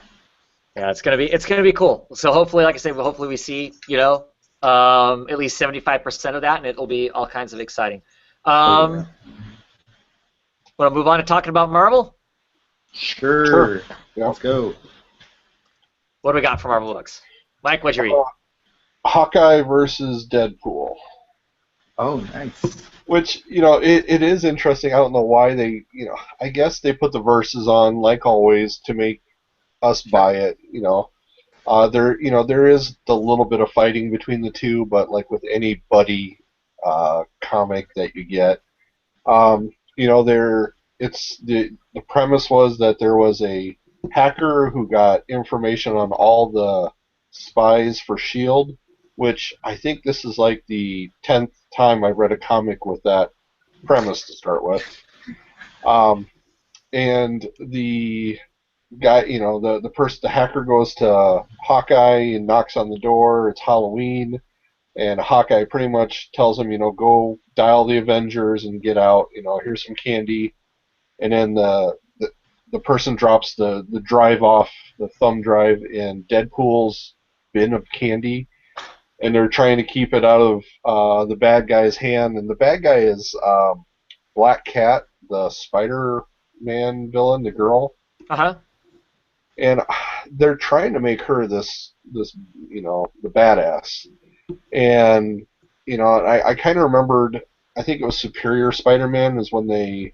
it's gonna be cool. So hopefully, like I say, hopefully we see at least 75% of that, and it'll be all kinds of exciting. Want to move on to talking about Marvel? Sure. Yeah. Let's go. What do we got for Marvel books? Mike, what'd you read? Hawkeye versus Deadpool. Oh, nice. Which, it is interesting. I don't know why they, I guess they put the verses on, like always, to make us buy it, There is the little bit of fighting between the two, but like with any buddy comic that you get, the premise was that there was a hacker who got information on all the spies for S.H.I.E.L.D., which I think this is like the 10th time I've read a comic with that premise to start with. And the guy, the hacker goes to Hawkeye and knocks on the door. It's Halloween, and Hawkeye pretty much tells him, go dial the Avengers and get out. Here's some candy, and then the person drops the drive off, the thumb drive, in Deadpool's bin of candy. And they're trying to keep it out of the bad guy's hand. And the bad guy is Black Cat, the Spider-Man villain, the girl. Uh-huh. And they're trying to make her this the badass. And, I kind of remembered, I think it was Superior Spider-Man is when they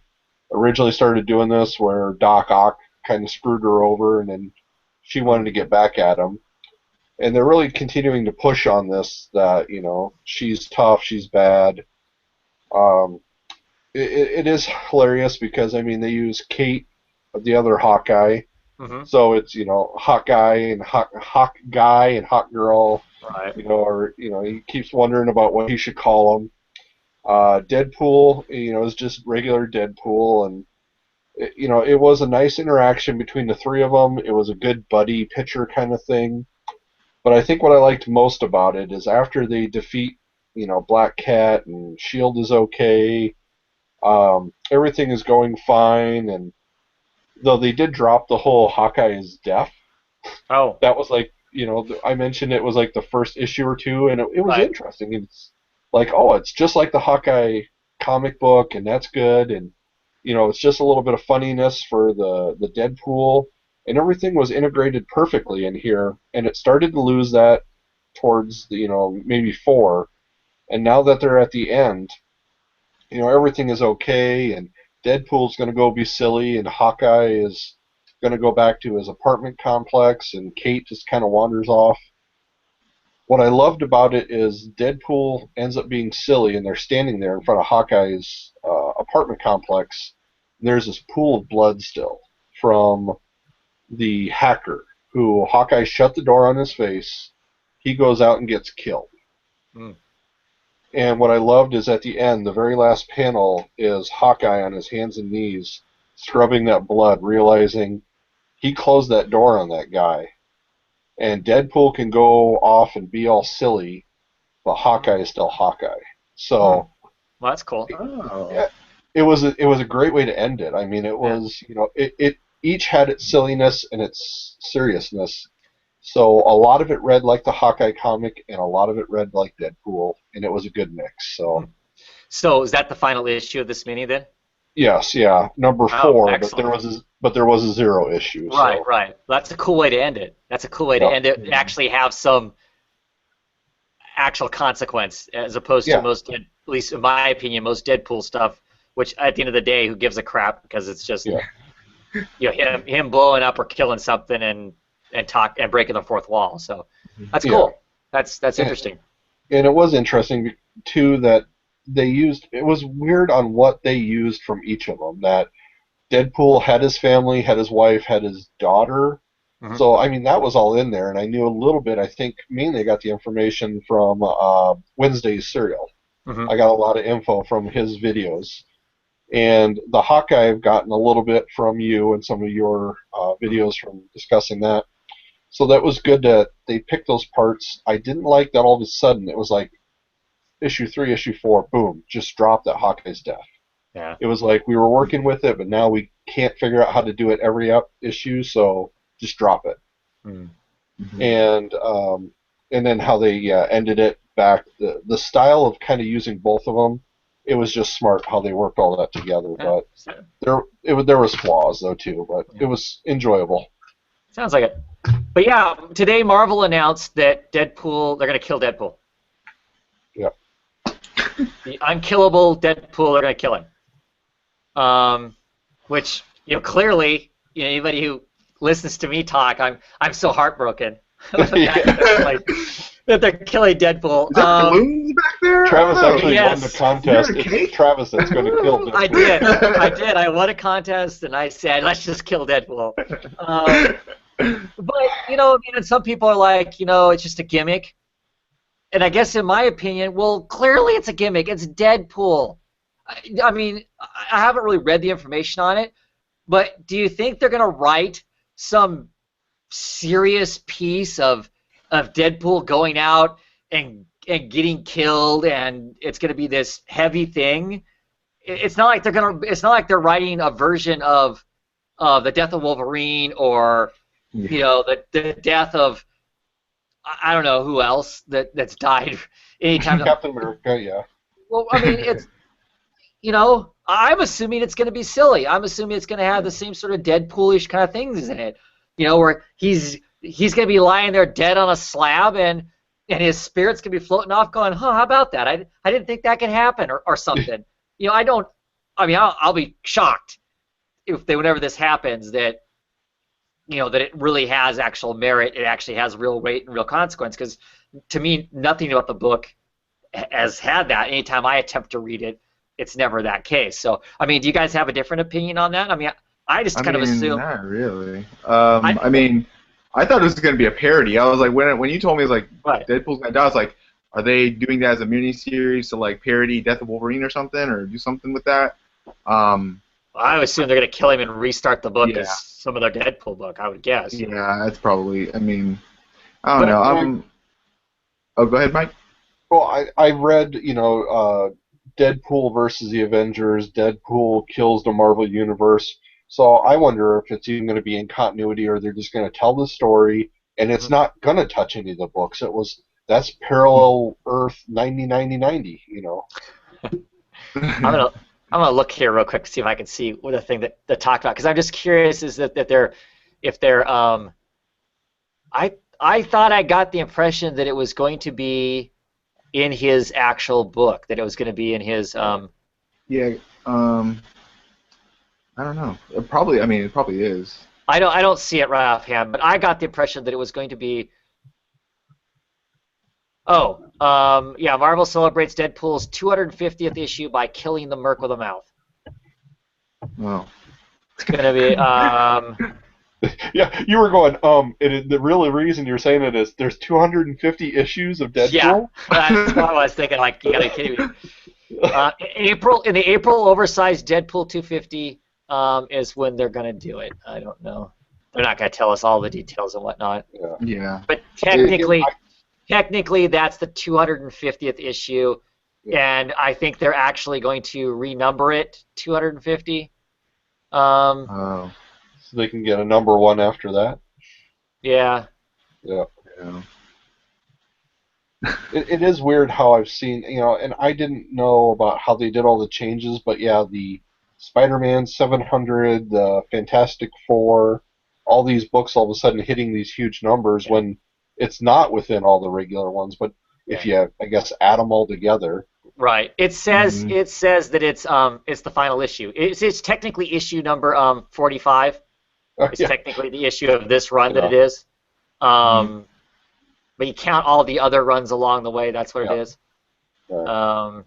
originally started doing this, where Doc Ock kind of screwed her over, and then she wanted to get back at him. And they're really continuing to push on this, that, she's tough, she's bad. It is hilarious because, they use Kate, the other Hawkeye. Mm-hmm. So it's, Hawkeye and Hawk Guy and Hawk Girl. Right. He keeps wondering about what he should call them. Deadpool, is just regular Deadpool. And, it was a nice interaction between the three of them. It was a good buddy pitcher kind of thing. But I think what I liked most about it is after they defeat, Black Cat and Shield is okay, everything is going fine, and though they did drop the whole Hawkeye is deaf. Oh. That was like, I mentioned it was like the first issue or two, and it was interesting. It's like, oh, it's just like the Hawkeye comic book, and that's good, and it's just a little bit of funniness for the Deadpool, and everything was integrated perfectly in here, and it started to lose that towards the, maybe 4, and now that they're at the end, everything is okay, and Deadpool's going to go be silly, and Hawkeye is going to go back to his apartment complex, and Kate just kind of wanders off. What I loved about it is Deadpool ends up being silly, and they're standing there in front of Hawkeye's apartment complex. And there's this pool of blood still from the hacker, who Hawkeye shut the door on his face. He goes out and gets killed. Mm. And what I loved is at the end, the very last panel is Hawkeye on his hands and knees, scrubbing that blood, realizing he closed that door on that guy. And Deadpool can go off and be all silly, but Hawkeye is still Hawkeye. So, well, that's cool. It was a great way to end it. I mean, it was, it each had its silliness and its seriousness. So a lot of it read like the Hawkeye comic, and a lot of it read like Deadpool, and it was a good mix. So is that the final issue of this mini then? Yes, yeah, number 4. But there was a 0 issue. Right, so. Right. That's a cool way to end it. That's a cool way to end it. Actually have some actual consequence, as opposed to most, at least in my opinion, most Deadpool stuff. Which at the end of the day, who gives a crap? Because it's just him blowing up or killing something and breaking the fourth wall. So that's cool. That's interesting. And it was interesting too that they used. It was weird on what they used from each of them. That Deadpool had his family, had his wife, had his daughter. Mm-hmm. So I mean that was all in there, and I knew a little bit. I think mainly I got the information from Wednesday's Serial. Mm-hmm. I got a lot of info from his videos. And the Hawkeye I've gotten a little bit from you and some of your videos from discussing that. So that was good that they picked those parts. I didn't like that all of a sudden it was like issue 3, issue 4, boom, just drop that Hawkeye's death. Yeah. It was like we were working with it, but now we can't figure out how to do it every issue, so just drop it. Mm-hmm. And then how they ended it back, the style of kind of using both of them. It was just smart how they worked all that together, but there was flaws though too. But it was enjoyable. Sounds like it. But yeah, today Marvel announced that they're going to kill Deadpool. Yeah. The unkillable Deadpool, they're going to kill him. Which clearly, anybody who listens to me talk, I'm so heartbroken. That they're killing Deadpool. Is that balloons back there? Travis actually won the contest. It's Travis that's going to kill Deadpool. I did. I won a contest, and I said, let's just kill Deadpool. But, some people are like, it's just a gimmick. And I guess in my opinion, well, clearly it's a gimmick. It's Deadpool. I mean, I haven't really read the information on it, but do you think they're going to write some serious piece of Deadpool going out and getting killed, and it's going to be this heavy thing? It's not like they're writing a version of the death of Wolverine, or the death of I don't know who else that's died anytime. Captain America, yeah. Well, I mean, it's I'm assuming it's going to be silly. I'm assuming it's going to have the same sort of Deadpoolish kind of things in it. Where he's going to be lying there dead on a slab, and his spirit's going to be floating off going, how about that? I didn't think that could happen, or something. I'll be shocked whenever this happens, that that it really has actual merit, it actually has real weight and real consequence, because to me, nothing about the book has had that. Anytime I attempt to read it, it's never that case. So, I mean, do you guys have a different opinion on that? I mean, I just kind of assume. Not really. I thought it was going to be a parody. I was like, when you told me it was like Deadpool's going to die, I was like, are they doing that as a mini series to like parody Death of Wolverine or something, or do something with that? I would assume they're going to kill him and restart the book Yeah. as some of their Deadpool book, I would guess. Yeah, that's probably. I mean, I don't know. Oh, go ahead, Mike. Well, I read, Deadpool versus the Avengers, Deadpool kills the Marvel Universe. So I wonder if it's even going to be in continuity or they're just going to tell the story and it's not going to touch any of the books. That's parallel Earth 90. I'm gonna look here real quick to see if I can see what the thing that talked about, because I'm just curious is that if they're I thought I got the impression that it was going to be in his actual book, that it was going to be in his Yeah. I don't know. It probably is. I don't see it right offhand, but I got the impression that it was going to be. Yeah, Marvel celebrates Deadpool's 250th issue by killing the Merc with a mouth. Wow. It's gonna be Yeah, you were going. The real reason you're saying it is there's 250 issues of Deadpool. Yeah, that's what I was thinking. Like, you gotta be kidding me. In the April oversized Deadpool 250 is when they're gonna do it. I don't know. They're not gonna tell us all the details and whatnot. Yeah. But technically, that's the 250th issue, and I think they're actually going to renumber it 250. Oh. So they can get a number one after that. Yeah. Yeah. Yeah. It is weird how I've seen, and I didn't know about how they did all the changes, but yeah, the Spider-Man 700, the Fantastic Four, all these books all of a sudden hitting these huge numbers when it's not within all the regular ones, but if you, I guess, add them all together. Right. It says that it's the final issue. It's technically issue number 45. It's technically the issue of this run that it is. But you count all the other runs along the way. That's what it is. Well,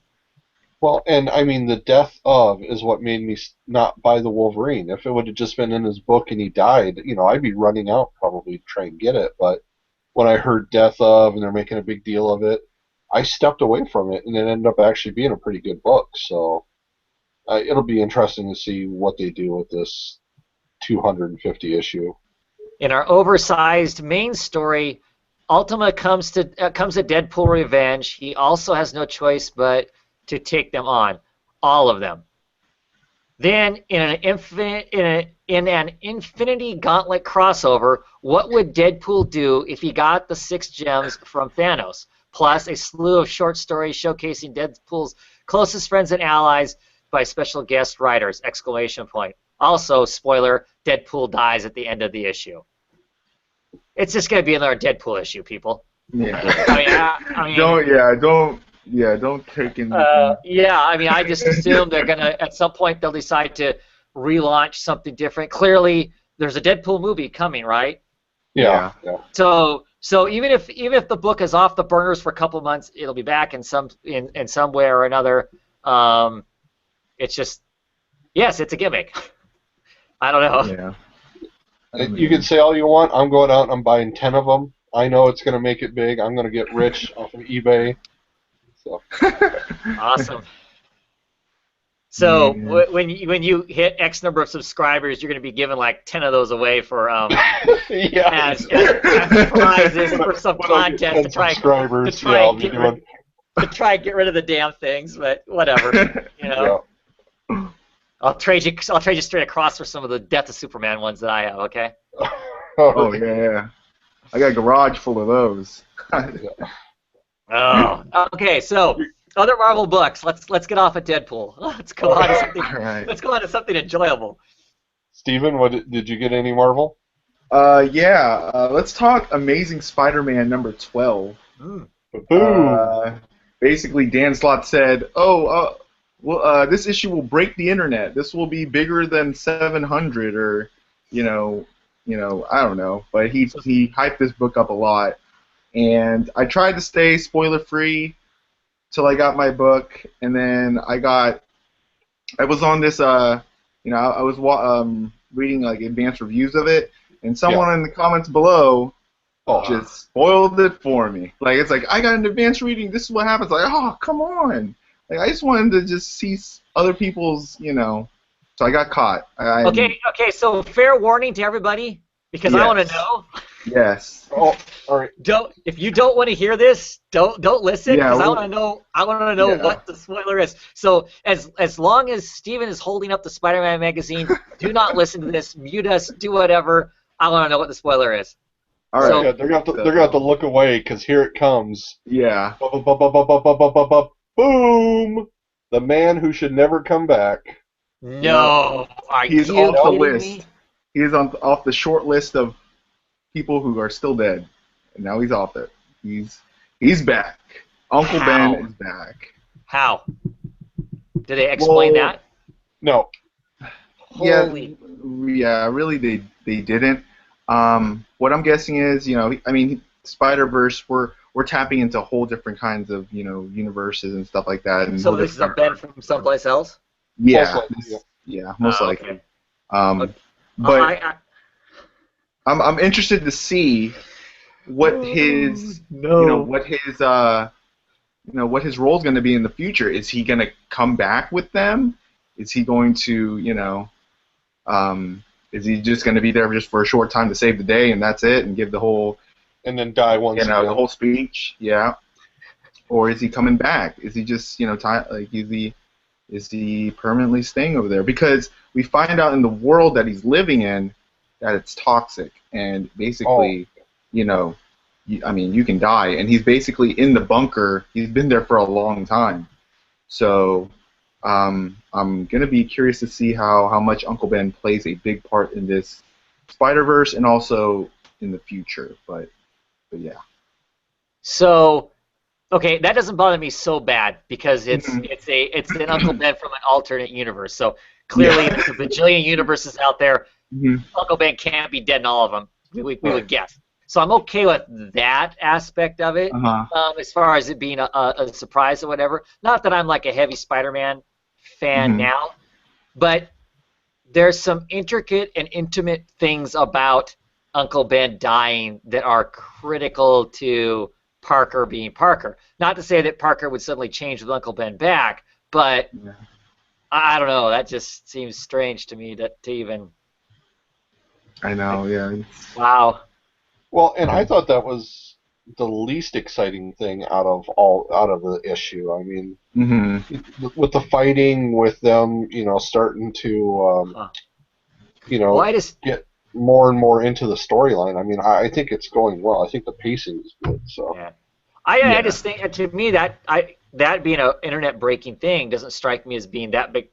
and I mean, the death of is what made me not buy the Wolverine. If it would have just been in his book and he died, I'd be running out probably to try and get it. But when I heard death of and they're making a big deal of it, I stepped away from it, and it ended up actually being a pretty good book. So it'll be interesting to see what they do with this 250 issue. In our oversized main story, Ultima comes to Deadpool Revenge. He also has no choice but to take them on, all of them. Then, in an Infinity Gauntlet crossover, what would Deadpool do if he got the 6 gems from Thanos? Plus a slew of short stories showcasing Deadpool's closest friends and allies by special guest writers! ! Also, spoiler, Deadpool dies at the end of the issue. It's just going to be another Deadpool issue, people. Yeah. Don't take in. I just assume they're going to, at some point, they'll decide to relaunch something different. Clearly, there's a Deadpool movie coming, right? Yeah. So even if the book is off the burners for a couple months, it'll be back in some way or another. It's just, yes, it's a gimmick. I don't know. Yeah. You can say all you want. I'm going out and I'm buying 10 of them. I know it's going to make it big. I'm going to get rich off of eBay. So. Awesome. So when you hit X number of subscribers, you're going to be giving like 10 of those away for as prizes for some contest to try and get rid of the damn things. But whatever, Yeah. I'll trade you straight across for some of the Death of Superman ones that I have. Okay. Oh yeah. I got a garage full of those. Oh. Okay. So. Other Marvel books. Let's get off of Deadpool. Let's go on to something. Let's go on to something enjoyable. Steven, did you get any Marvel? Let's talk Amazing Spider-Man number 12. Basically, Dan Slott said, this issue will break the internet. This will be bigger than 700, or I don't know. But he hyped this book up a lot, and I tried to stay spoiler-free till I got my book, and then I was on this, I was reading like advanced reviews of it, and someone in the comments below just spoiled it for me. Like, it's like, I got an advanced reading, this is what happens. Like, oh, come on. Like, I just wanted to just see other people's, So I got caught. Okay. So fair warning to everybody, because I want to know. Yes. Oh, all right. If you don't want to hear this, don't listen, because I want to know. I want to know what the spoiler is. So as long as Steven is holding up the Spider-Man magazine, do not listen to this. Mute us. Do whatever. I want to know what the spoiler is. All right. So, they're gonna have to look away, because here it comes. Yeah. Boom! The man who should never come back. No, he's off the list. He is off the short list of people who are still dead, and now he's off it. He's back. Uncle Ben is back. How? Did they explain that? No. Really, they didn't. What I'm guessing is, Spider-Verse, we're tapping into whole different kinds of, universes and stuff like that. And so this is a Ben from someplace else? Yeah. Most likely. Okay. But I'm interested to see what his what his role is going to be in the future. Is he going to come back with them? Is he going to is he just going to be there just for a short time to save the day and that's it, and give the whole and then die once again? The whole speech? Yeah. Or is he coming back? Is he just is he permanently staying over there? Because we find out in the world that he's living in that it's toxic, and basically, you can die. And he's basically in the bunker. He's been there for a long time. So I'm going to be curious to see how much Uncle Ben plays a big part in this Spider-Verse and also in the future. But yeah. So, okay, that doesn't bother me so bad, because it's an Uncle Ben from an alternate universe. So clearly there's a bajillion universes out there. Uncle Ben can't be dead in all of them. We would guess. So I'm okay with that aspect of it, as far as it being a surprise or whatever. Not that I'm like a heavy Spider-Man fan now, but there's some intricate and intimate things about Uncle Ben dying that are critical to Parker being Parker. Not to say that Parker would suddenly change with Uncle Ben back, but I don't know. That just seems strange to me to even. I know, yeah. Wow. Well, and I thought that was the least exciting thing out of the issue. I mean, with the fighting, with them, starting to, get more and more into the storyline. I mean, I think it's going well. I think the pacing is good. So. Yeah. I just think, to me, that being an internet breaking thing doesn't strike me as being that big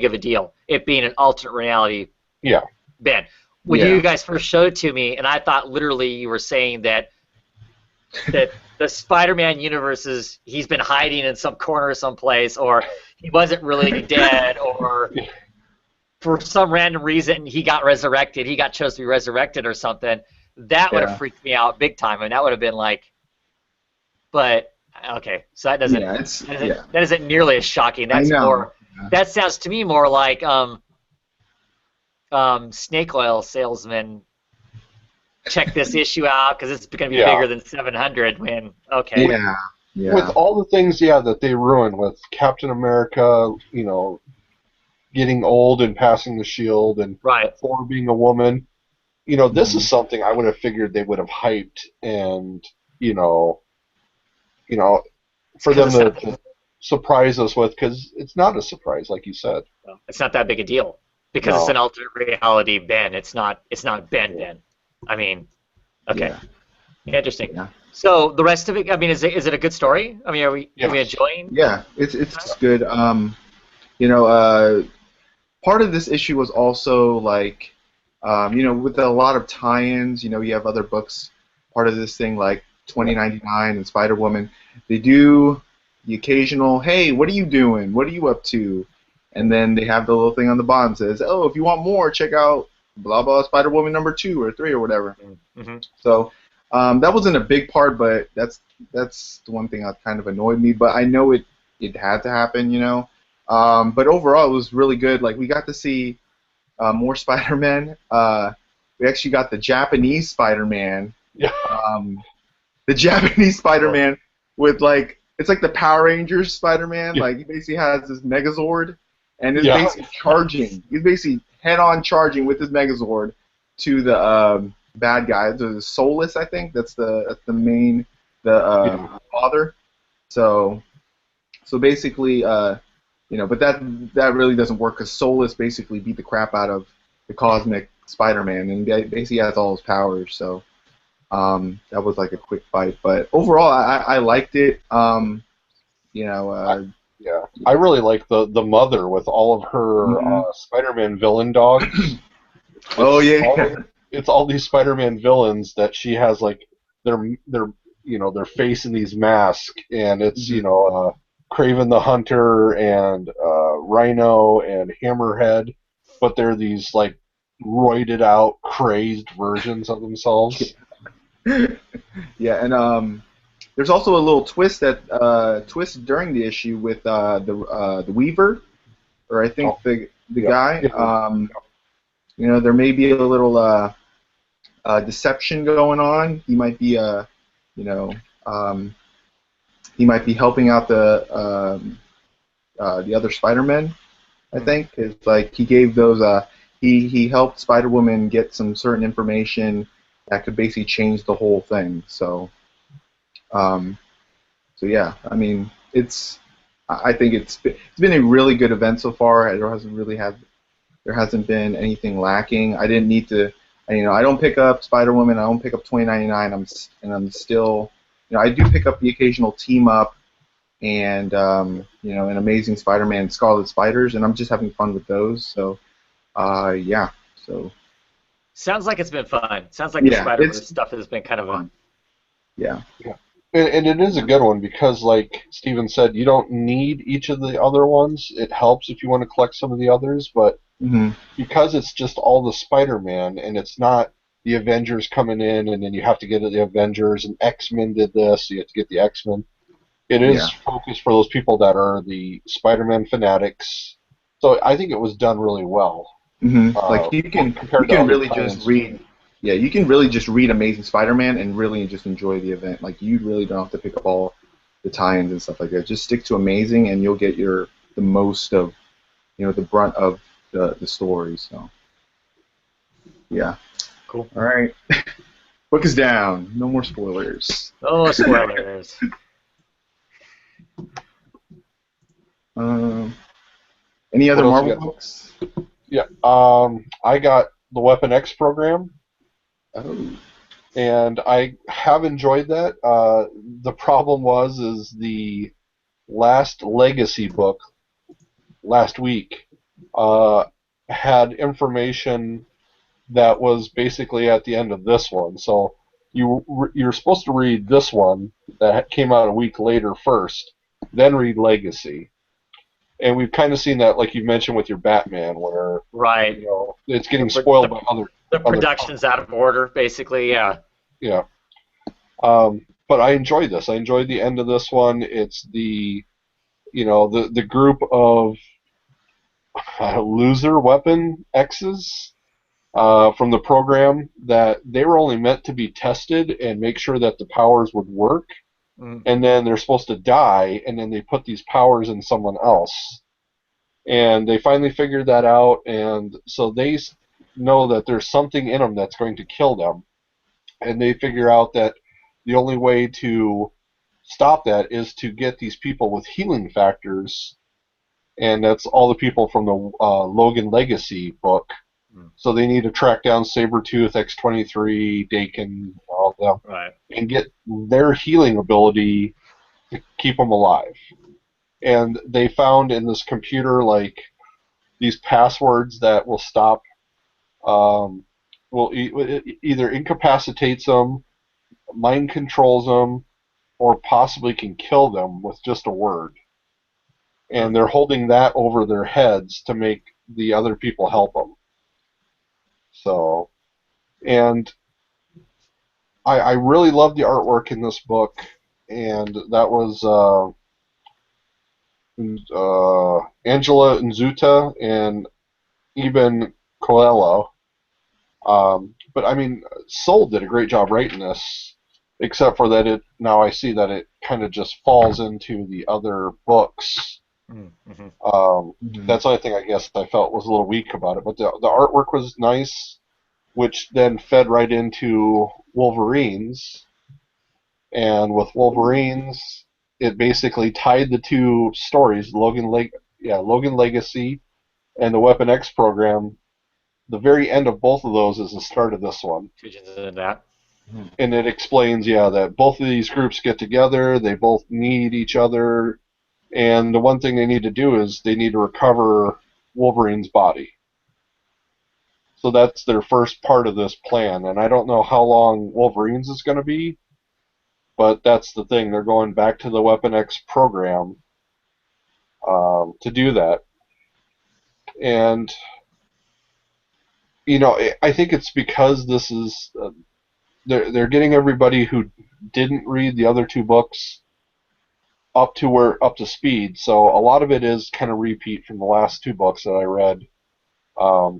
of a deal. It being an alternate reality. Yeah. Ben. When you guys first showed it to me, and I thought literally you were saying that the Spider-Man universe he's been hiding in some corner someplace, or he wasn't really dead, or for some random reason he got resurrected, he got chosen to be resurrected or something. That would have freaked me out big time, and that would have been like, but okay, so that isn't nearly as shocking. That's more. That sounds to me more like snake oil salesman. Check this issue out because it's going to be bigger than 700. Yeah. With all the things, that they ruined with Captain America, getting old and passing the shield, and Thor being a woman, this is something I would have figured they would have hyped, and for them to surprise us with, because it's not a surprise, like you said. It's not that big a deal because it's an alternate reality Ben. It's not Ben. I mean, okay, interesting. Yeah. So the rest of it, I mean, is it a good story? I mean, are we enjoying? Yeah, it's good. Part of this issue was also like, with a lot of tie-ins. You have other books. Part of this thing like 2099 and Spider-Woman. They do the occasional, hey, what are you doing? What are you up to? And then they have the little thing on the bottom that says, oh, if you want more, check out blah blah Spider-Woman number 2 or 3 or whatever. So that wasn't a big part, but that's the one thing that kind of annoyed me. But I know it had to happen, But overall, it was really good. Like, we got to see more Spider-Man. We actually got the Japanese Spider-Man. The Japanese Spider-Man with, like, it's like the Power Rangers Spider-Man. Like, he basically has this Megazord. and is basically charging. He's basically head-on charging with his Megazord to the bad guy, the Solus, I think. That's the main father. So basically, but that really doesn't work because Solus basically beat the crap out of the Cosmic Spider-Man and basically has all his powers. So that was like a quick fight, but overall, I liked it. Yeah, I really like the mother with all of her Spider-Man villain dogs. It's all these Spider-Man villains that she has like their face in these masks, and it's Kraven the Hunter and Rhino and Hammerhead, but they're these like roided out, crazed versions of themselves. Yeah, and there's also a little twist during the issue with the Weaver, or I think the guy. There may be a little deception going on. He might be he might be helping out the other Spider-Men. I think it's like he gave those he helped Spider-Woman get some certain information that could basically change the whole thing. So yeah, I mean, I think it's been a really good event so far. There hasn't been anything lacking. I didn't need to, I don't pick up Spider-Woman. I don't pick up 2099. I'm still, I do pick up the occasional team up, and an Amazing Spider-Man, and Scarlet Spiders, and I'm just having fun with those. So, yeah. So. Sounds like it's been fun. Sounds like the Spider-Verse stuff has been kind of fun. Yeah. Yeah. And it is a good one because, like Steven said, you don't need each of the other ones. It helps if you want to collect some of the others, but because it's just all the Spider-Man and it's not the Avengers coming in and then you have to get the Avengers and X-Men did this, so you have to get the X-Men. It is focused for those people that are the Spider-Man fanatics. So I think it was done really well. Like you can really just read. Yeah, you can really just read Amazing Spider-Man and really just enjoy the event. Like, you really don't have to pick up all the tie-ins and stuff like that. Just stick to Amazing, and you'll get the most of, the brunt of the story. So, yeah. Cool. All right. Book is down. No more spoilers. No spoilers. Any other Marvel books? Yeah. I got the Weapon X program. Oh. And I have enjoyed that. The problem is the last Legacy book last week had information that was basically at the end of this one. So you're supposed to read this one that came out a week later first, then read Legacy. And we've kind of seen that, like you mentioned with your Batman, where it's getting spoiled by other. The production's out of order, basically. Yeah. Yeah. But I enjoyed this. I enjoyed the end of this one. It's the group of loser Weapon X's from the program that they were only meant to be tested and make sure that the powers would work. And then they're supposed to die, and then they put these powers in someone else. And they finally figured that out, and so they know that there's something in them that's going to kill them. And they figure out that the only way to stop that is to get these people with healing factors, and that's all the people from the Logan Legacy book. So they need to track down Sabretooth, X-23, Daken, all of them, and get their healing ability to keep them alive. And they found in this computer, like, these passwords that will stop, either incapacitates them, mind controls them, or possibly can kill them with just a word. And they're holding that over their heads to make the other people help them. So, and I really love the artwork in this book, and that was Angela Nzuta and Eben Coelho. But I mean, Soul did a great job writing this, except for that now I see that it kind of just falls into the other books Mm-hmm. That's the only thing I guess I felt was a little weak about it. But the artwork was nice, which then fed right into Wolverines. And with Wolverines, it basically tied the two stories, Logan Legacy and the Weapon X program. The very end of both of those is the start of this one. That. And it explains, that both of these groups get together, they both need each other, and the one thing they need to do is they need to recover Wolverine's body. So that's their first part of this plan, and I don't know how long Wolverines is going to be, but that's the thing. They're going back to the Weapon X program to do that. And, I think it's because this is... they're getting everybody who didn't read the other two books up to speed. So a lot of it is kind of repeat from the last two books that I read. I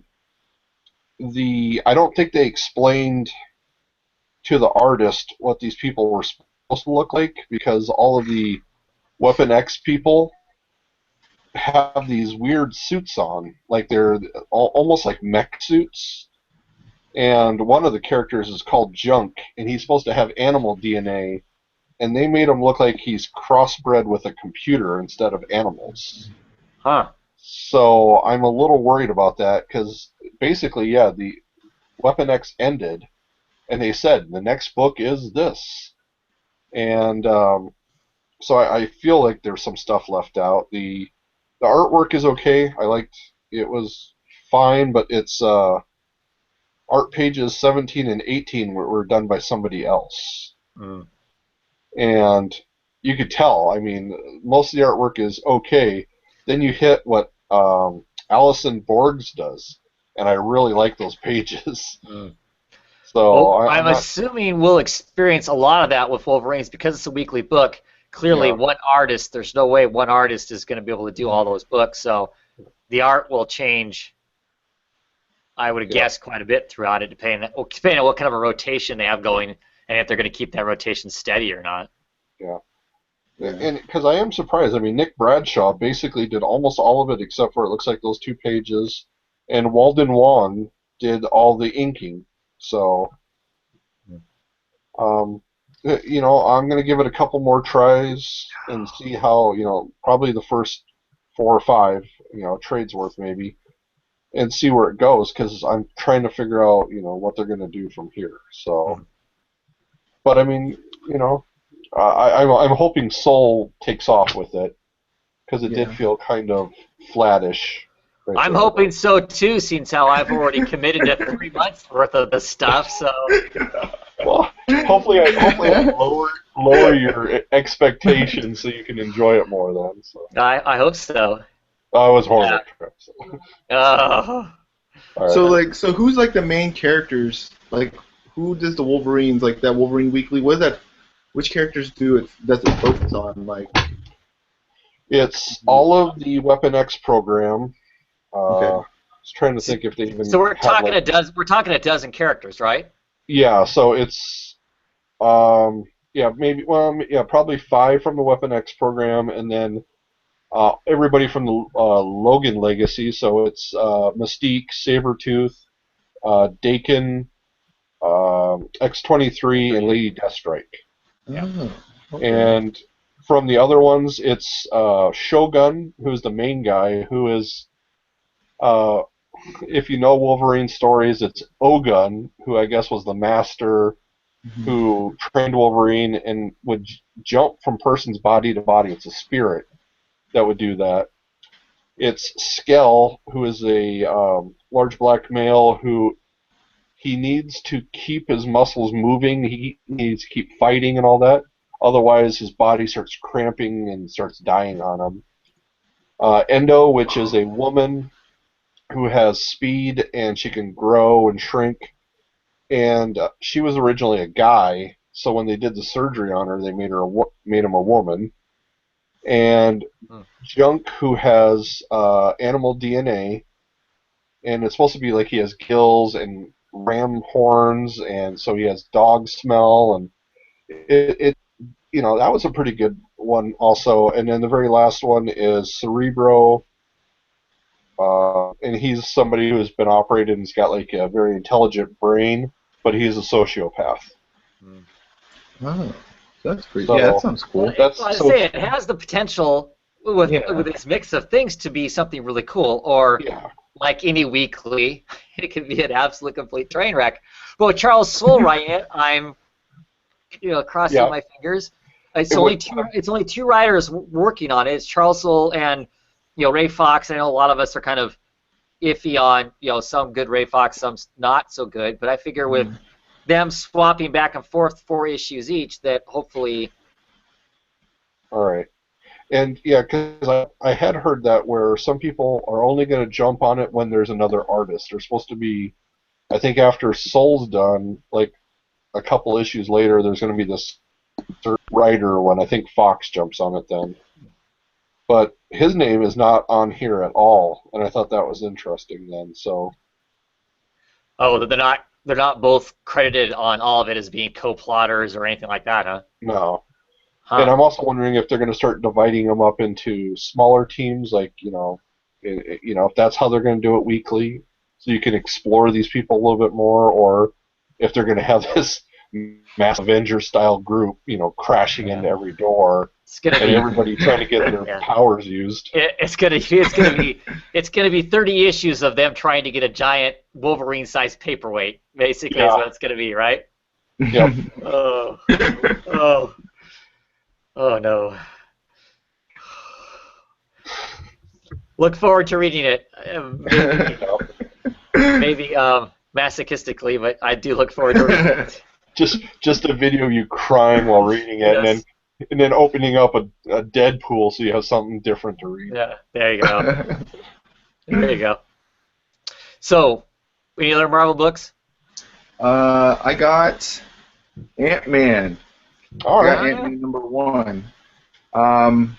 don't think they explained to the artist what these people were supposed to look like, because all of the Weapon X people have these weird suits on, like they're almost like mech suits. And one of the characters is called Junk, and he's supposed to have animal DNA, and they made him look like he's crossbred with a computer instead of animals. Huh. So I'm a little worried about that, because basically, the Weapon X ended, and they said, the next book is this. And so I feel like there's some stuff left out. The artwork is okay. It was fine, but it's... art pages 17 and 18 were done by somebody else. And you could tell, I mean, most of the artwork is okay. Then you hit what Alison Borges does, and I really like those pages. So I'm assuming we'll experience a lot of that with Wolverines because it's a weekly book. Clearly, there's no way one artist is going to be able to do all those books, so the art will change, I would guess, quite a bit throughout it, depending on what kind of a rotation they have going, and if they're going to keep that rotation steady or not. Yeah. And because I am surprised. I mean, Nick Bradshaw basically did almost all of it except for, it looks like, those 2 pages, and Walden Wong did all the inking. So, I'm going to give it a couple more tries and see how, probably the first 4 or 5, trades worth maybe, and see where it goes, because I'm trying to figure out, what they're going to do from here. So, but I mean, I'm hoping Soul takes off with it, because it did feel kind of flattish. I'm hoping so too, since how I've already committed to 3 months worth of the stuff. So, well, hopefully I lower your expectations so you can enjoy it more then. So. I hope so. I was horrible. So who's like the main characters? Like, who does the Wolverines, like that Wolverine Weekly? What is that? Which characters does it focus on? Like, it's all of the Weapon X program. Okay. I was trying to think if they even. So we're talking a dozen. We're talking a dozen characters, right? Yeah. So it's maybe probably 5 from the Weapon X program, and then everybody from the Logan Legacy. So it's Mystique, Sabretooth, Daken, X-23, and Lady Deathstrike. Oh, okay. And from the other ones, it's Shogun, who's the main guy, who is, if you know Wolverine stories, it's Ogun, who I guess was the master who trained Wolverine and would jump from person's body to body. It's a spirit that would do that. It's Skell, who is a large black male who he needs to keep his muscles moving. He needs to keep fighting and all that. Otherwise, his body starts cramping and starts dying on him. Endo, which is a woman who has speed and she can grow and shrink. And she was originally a guy, so when they did the surgery on her, they made him a woman. And Junk, who has animal DNA, and it's supposed to be like he has gills and ram horns, and so he has dog smell, and it that was a pretty good one also. And then the very last one is Cerebro, and he's somebody who has been operated and has got like a very intelligent brain, but he's a sociopath. Oh, that's pretty. So, yeah, that sounds cool. Well, I say it has the potential with its mix of things to be something really cool, or like any weekly, it can be an absolute complete train wreck. But with Charles Soule writing it, I'm crossing my fingers. It's only two writers working on it. It's Charles Soule and Ray Fox. I know a lot of us are kind of iffy on some good Ray Fox, some not so good. But I figure with them swapping back and forth 4 issues each, that hopefully. All right. And yeah, because I had heard that where some people are only going to jump on it when there's another artist. There's supposed to be, I think after Soule's done, like a couple issues later, there's going to be this third writer when I think Fox jumps on it then. But his name is not on here at all, and I thought that was interesting then. So. Oh, they're not both credited on all of it as being co-plotters or anything like that, huh? No. Huh. And I'm also wondering if they're going to start dividing them up into smaller teams, like if that's how they're going to do it weekly, so you can explore these people a little bit more, or if they're going to have this mass Avenger-style group, crashing into every door, and everybody trying to get their powers used. It's gonna be 30 issues of them trying to get a giant Wolverine-sized paperweight. Basically, is what it's gonna be, right? Yep. Oh no. Look forward to reading it. Maybe masochistically, but I do look forward to reading it. Just a video of you crying while reading it, and then opening up a Deadpool so you have something different to read. Yeah, there you go. There you go. So, any other Marvel books? I got Ant-Man. All right. Ant-Man #1.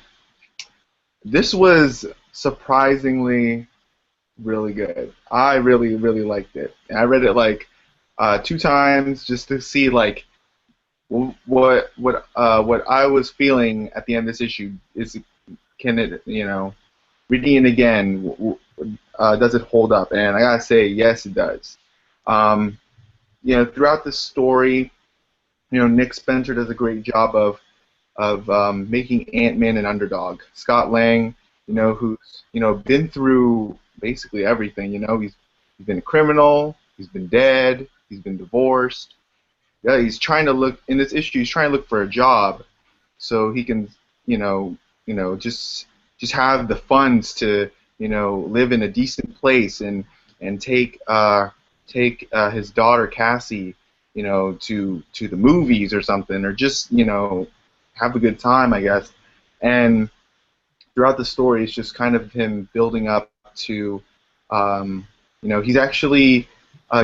This was surprisingly really good. I really, really liked it. And I read it like 2 times just to see like what I was feeling at the end of this issue. Can it, reading it again, does it hold up? And I gotta say, yes, it does. Throughout the story, Nick Spencer does a great job of making Ant-Man an underdog. Scott Lang, who's been through basically everything. He's been a criminal, he's been dead, he's been divorced. Yeah, he's trying to look in this issue. He's trying to look for a job, so he can, just have the funds to, live in a decent place and take his daughter Cassie, to the movies or something, or just, have a good time, I guess. And throughout the story, it's just kind of him building up to, he's actually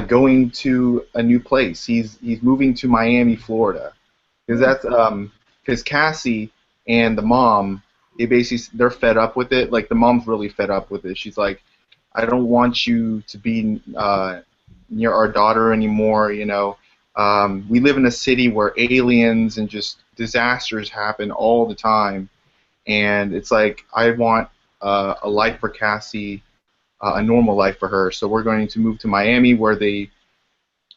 going to a new place. He's moving to Miami, Florida, because Cassie and the mom, they're fed up with it. Like the mom's really fed up with it. She's like, I don't want you to be near our daughter anymore. We live in a city where aliens and just disasters happen all the time, and it's like I want a life for Cassie. A normal life for her, so we're going to move to Miami, where they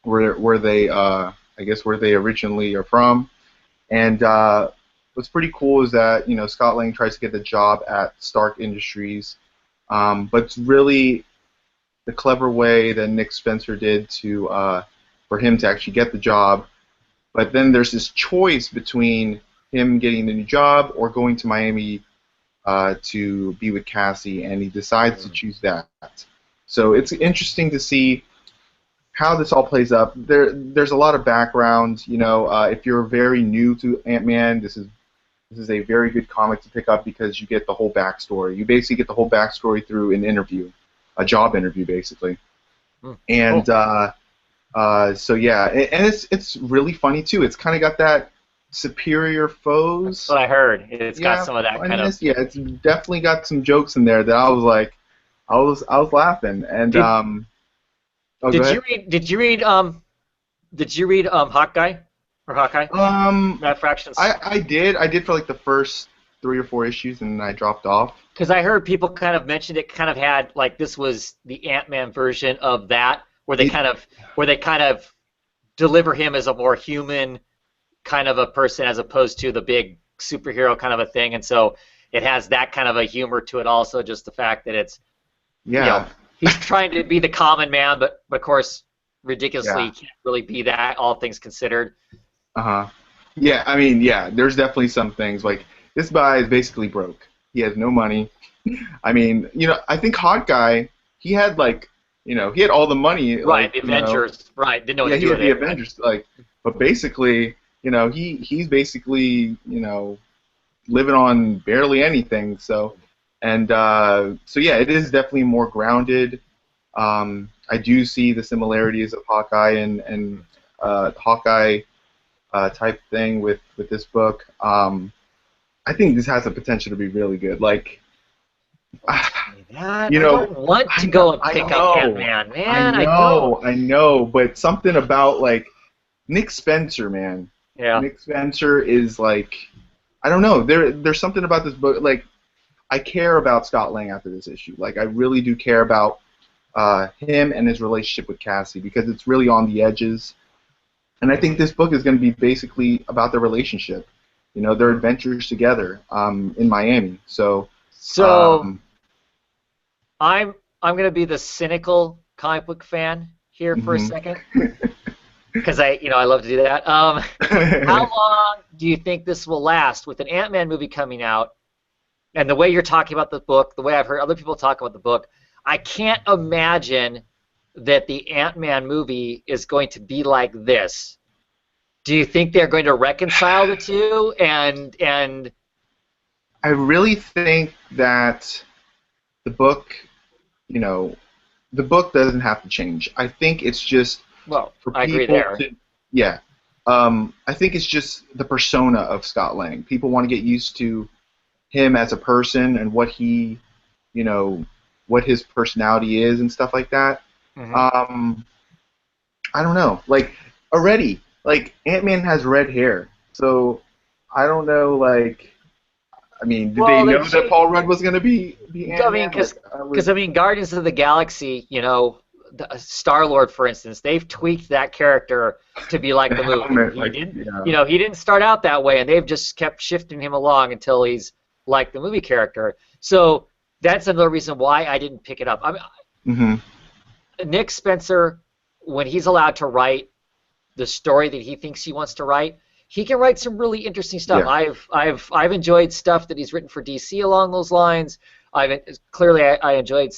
I guess where they originally are from. And what's pretty cool is that Scott Lang tries to get the job at Stark Industries, but it's really the clever way that Nick Spencer did to for him to actually get the job. But then there's this choice between him getting the new job or going to Miami to be with Cassie, and he decides to choose that. So it's interesting to see how this all plays up. There's a lot of background. If you're very new to Ant-Man, this is a very good comic to pick up because you get the whole backstory. You basically get the whole backstory through an interview, a job interview, basically. And so yeah, and it's really funny too. It's kind of got that superior foes. That's what I heard. It's got some of that kind of. Yeah, it's definitely got some jokes in there that I was like, I was laughing. And did you read Hawkeye or Hawkeye? Matt Fractions. I did for like the first 3 or 4 issues and then I dropped off. Because I heard people kind of mentioned it kind of had like this was the Ant-Man version of that, where they kind of deliver him as a more human kind of a person as opposed to the big superhero kind of a thing, and so it has that kind of a humor to it also, just the fact that it's he's trying to be the common man, but of course ridiculously he can't really be that, all things considered. Yeah, I mean, there's definitely some things like this guy is basically broke. He has no money. I mean, I think Hawkeye, he had he had all the money. Right, the Avengers. Right, didn't know what to do with it. Yeah, he had the Avengers. But basically, he's basically, living on barely anything. So yeah, it is definitely more grounded. I do see the similarities of Hawkeye and Hawkeye type thing with this book. I think this has the potential to be really good. I don't want to go and pick up Ant-Man, man. I know, but something about Nick Spencer, man. Yeah. Nick Spencer is I don't know. There's something about this book. I care about Scott Lang after this issue. I really do care about him and his relationship with Cassie, because it's really on the edges. And I think this book is going to be basically about their relationship. Their adventures together in Miami. So I'm going to be the cynical comic book fan here for a second, because I love to do that. How long do you think this will last with an Ant-Man movie coming out? And the way you're talking about the book, the way I've heard other people talk about the book, I can't imagine that the Ant-Man movie is going to be like this. Do you think they're going to reconcile the two? And I really think that the book, the book doesn't have to change. I think it's just for I agree there. I think it's just the persona of Scott Lang. People want to get used to him as a person and what he, what his personality is and stuff like that. I don't know. Already, Ant-Man has red hair, so I don't know. I mean, did they know that Paul Rudd was going to be Ant-Man? I mean, because Guardians of the Galaxy, Star-Lord, for instance, they've tweaked that character to be like the movie. He didn't start out that way, and they've just kept shifting him along until he's like the movie character. So that's another reason why I didn't pick it up. Nick Spencer, when he's allowed to write the story that he thinks he wants to write, he can write some really interesting stuff. Yeah. I've enjoyed stuff that he's written for DC along those lines. I enjoyed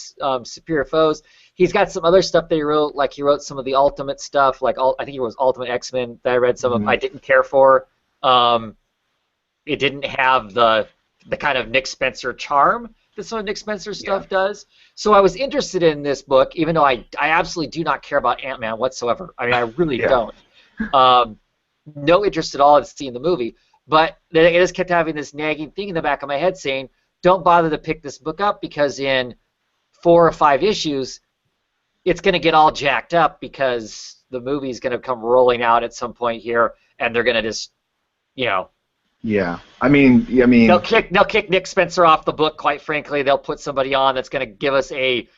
Superior Foes. He's got some other stuff that he wrote, he wrote some of the Ultimate stuff, I think it was Ultimate X-Men that I read some of. I didn't care for. It didn't have the kind of Nick Spencer charm that some of Nick Spencer stuff does. So I was interested in this book, even though I absolutely do not care about Ant-Man whatsoever. I mean, I really don't. No interest at all in seeing the movie. But I just kept having this nagging thing in the back of my head saying, don't bother to pick this book up, because in 4 or 5 issues, it's going to get all jacked up because the movie's going to come rolling out at some point here, and they're going to just, Yeah, I mean, they'll kick Nick Spencer off the book. Quite frankly, they'll put somebody on that's going to give us a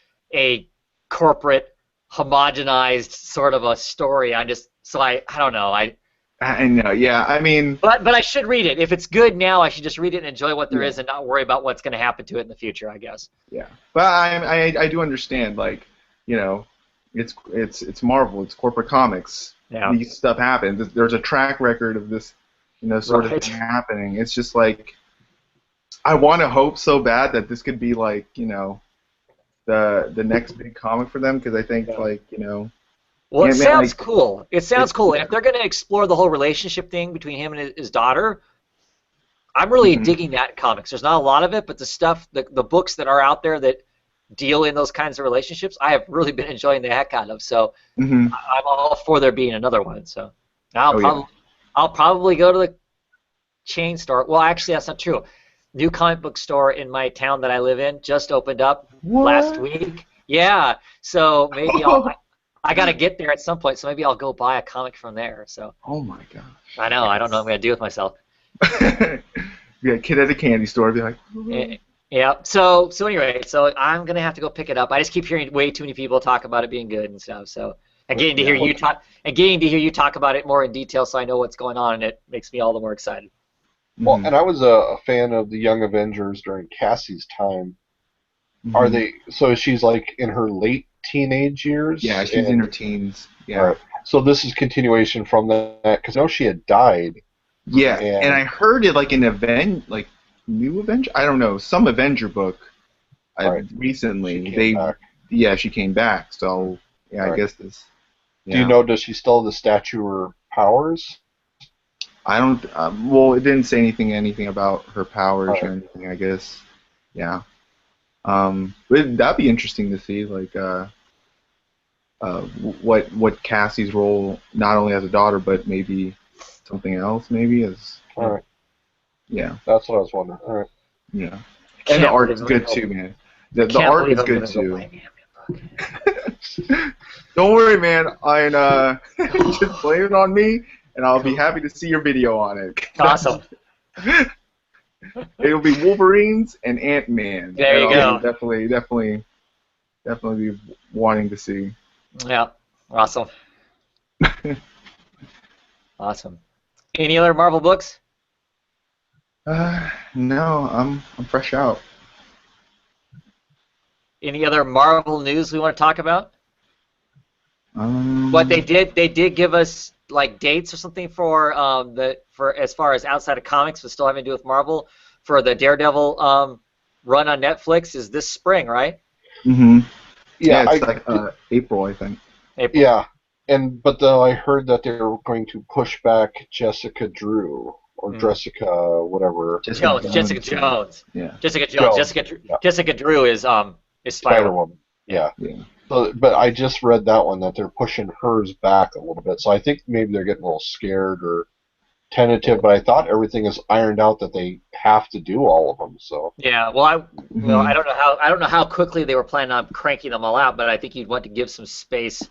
corporate, homogenized sort of a story. I don't know. I know. Yeah, I mean. But I should read it. If it's good now, I should just read it and enjoy what there is, and not worry about what's going to happen to it in the future, I guess. Yeah, but I do understand. It's Marvel. It's corporate comics. Yeah. These stuff happens. There's a track record of this. Sort of thing happening. It's just I want to hope so bad that this could be the next big comic for them, because I think Well, it sounds cool. It sounds cool. And if they're going to explore the whole relationship thing between him and his daughter, I'm really digging that in comics. There's not a lot of it, but the stuff, the books that are out there that deal in those kinds of relationships, I have really been enjoying the heck out of. So I'm all for there being another one. So I'll probably go to the chain store. Well, actually, that's not true. New comic book store in my town that I live in just opened up last week. Yeah, so maybe I got to get there at some point, so maybe I'll go buy a comic from there. So. Oh my gosh. I know. I don't know what I'm going to do with myself. be a kid at a candy store, be like, Yeah. So anyway, so I'm gonna have to go pick it up. I just keep hearing way too many people talk about it being good and stuff. So and getting to hear you talk about it more in detail, so I know what's going on, and it makes me all the more excited. Well, and I was a fan of the Young Avengers during Cassie's time. Are they? So she's like in her late teenage years. Yeah, she's in her teens. Yeah. Right. So this is continuation from that because I know she had died. Yeah, and I heard it like in New Avenger. I don't know, some Avenger book. Recently, she came back. So yeah, I guess this. Yeah. Do you know? Does she still have the statue or powers? I don't. Well, it didn't say anything about her powers or anything. I guess. Yeah. But that'd be interesting to see, like, what Cassie's role, not only as a daughter, but maybe something else, maybe as. All right. Yeah. That's what I was wondering. All right. Yeah. And the art is good too, man. The art is good too. Don't worry, man. I just blame it on me, and I'll be happy to see your video on it. Awesome. It'll be Wolverines and Ant-Man. There you go. Definitely be wanting to see. Yeah. Awesome. Awesome. Any other Marvel books? No, I'm fresh out. Any other Marvel news we want to talk about? What they did give us like dates or something for as far as outside of comics, but still having to do with Marvel for the Daredevil run on Netflix is this spring, right? Mm-hmm. Yeah, it's April, I think. April. Yeah, but though I heard that they were going to push back Jessica Drew or Jessica whatever. Jessica Jones. Yeah. Jessica Jones. Jessica Drew is Spider-Woman. Yeah. So, but I just read that one that they're pushing hers back a little bit. So I think maybe they're getting a little scared or tentative. But I thought everything is ironed out that they have to do all of them. So yeah. Well, I don't know how quickly they were planning on cranking them all out, but I think you'd want to give some space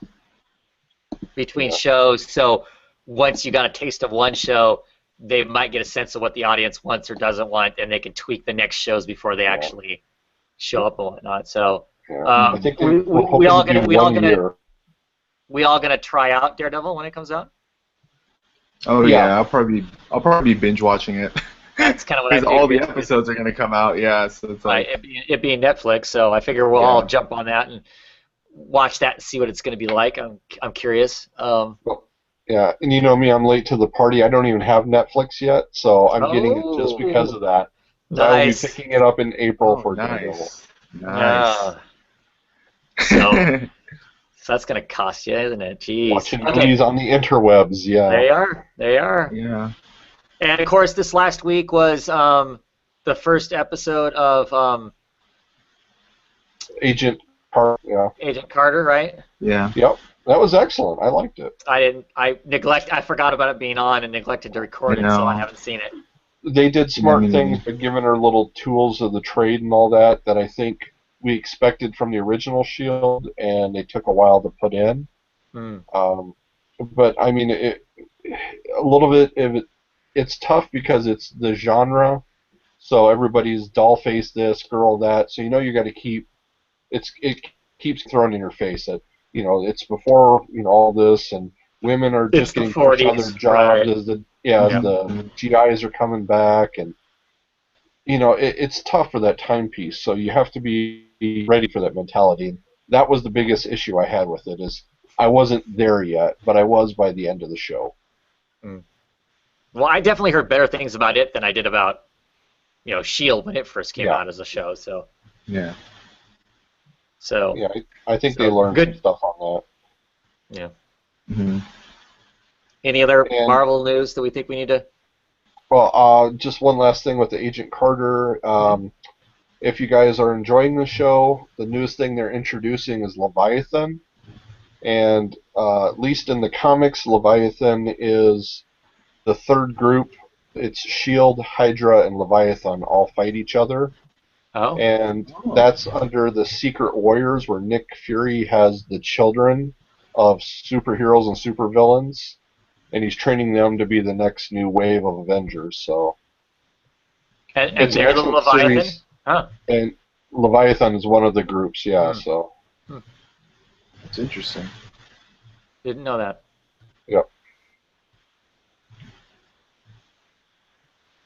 between shows. So once you got a taste of one show, they might get a sense of what the audience wants or doesn't want, and they can tweak the next shows before they actually show up and whatnot. So. I think we all gonna try out Daredevil when it comes out. Oh yeah, I'll probably be binge watching it. That's kind of what I do. Because all the episodes are gonna come out, yeah. So it's like it being Netflix, so I figure we'll all jump on that and watch that and see what it's gonna be like. I'm curious. Yeah, and you know me, I'm late to the party. I don't even have Netflix yet, so I'm getting it just because of that. So I'll be picking it up in April for Daredevil. Nice. So that's going to cost you, isn't it? Jeez. Watching movies on the interwebs, yeah. They are. Yeah. And, of course, this last week was the first episode of Agent Carter, yeah. Agent Carter, right? Yeah. Yep. That was excellent. I liked it. I forgot about it being on and neglected to record it, so I haven't seen it. They did smart things by giving her little tools of the trade and all that I think we expected from the original Shield, and they took a while to put in. But I mean, a little bit it's tough because it's the genre, so everybody's doll face this, girl that. So you got to keep it keeps thrown in your face that it's before all this, and women are just getting pushed on their jobs as the GIs are coming back, and it's tough for that timepiece. So you have to be ready for that mentality. And that was the biggest issue I had with it is I wasn't there yet, but I was by the end of the show. Well, I definitely heard better things about it than I did about Shield when it first came out as a show. So yeah. So yeah, I think they learned some stuff on that. Yeah. Mm-hmm. Any other Marvel news that we think we need to? Well, just one last thing with the Agent Carter. If you guys are enjoying the show, the newest thing they're introducing is Leviathan. And at least in the comics, Leviathan is the third group. It's Shield, Hydra, and Leviathan all fight each other. Oh. And that's under the Secret Warriors, where Nick Fury has the children of superheroes and supervillains, and he's training them to be the next new wave of Avengers. So And they're the Leviathan? Series, huh. And Leviathan is one of the groups, yeah, Hmm. so. It's interesting. Didn't know that. Yep.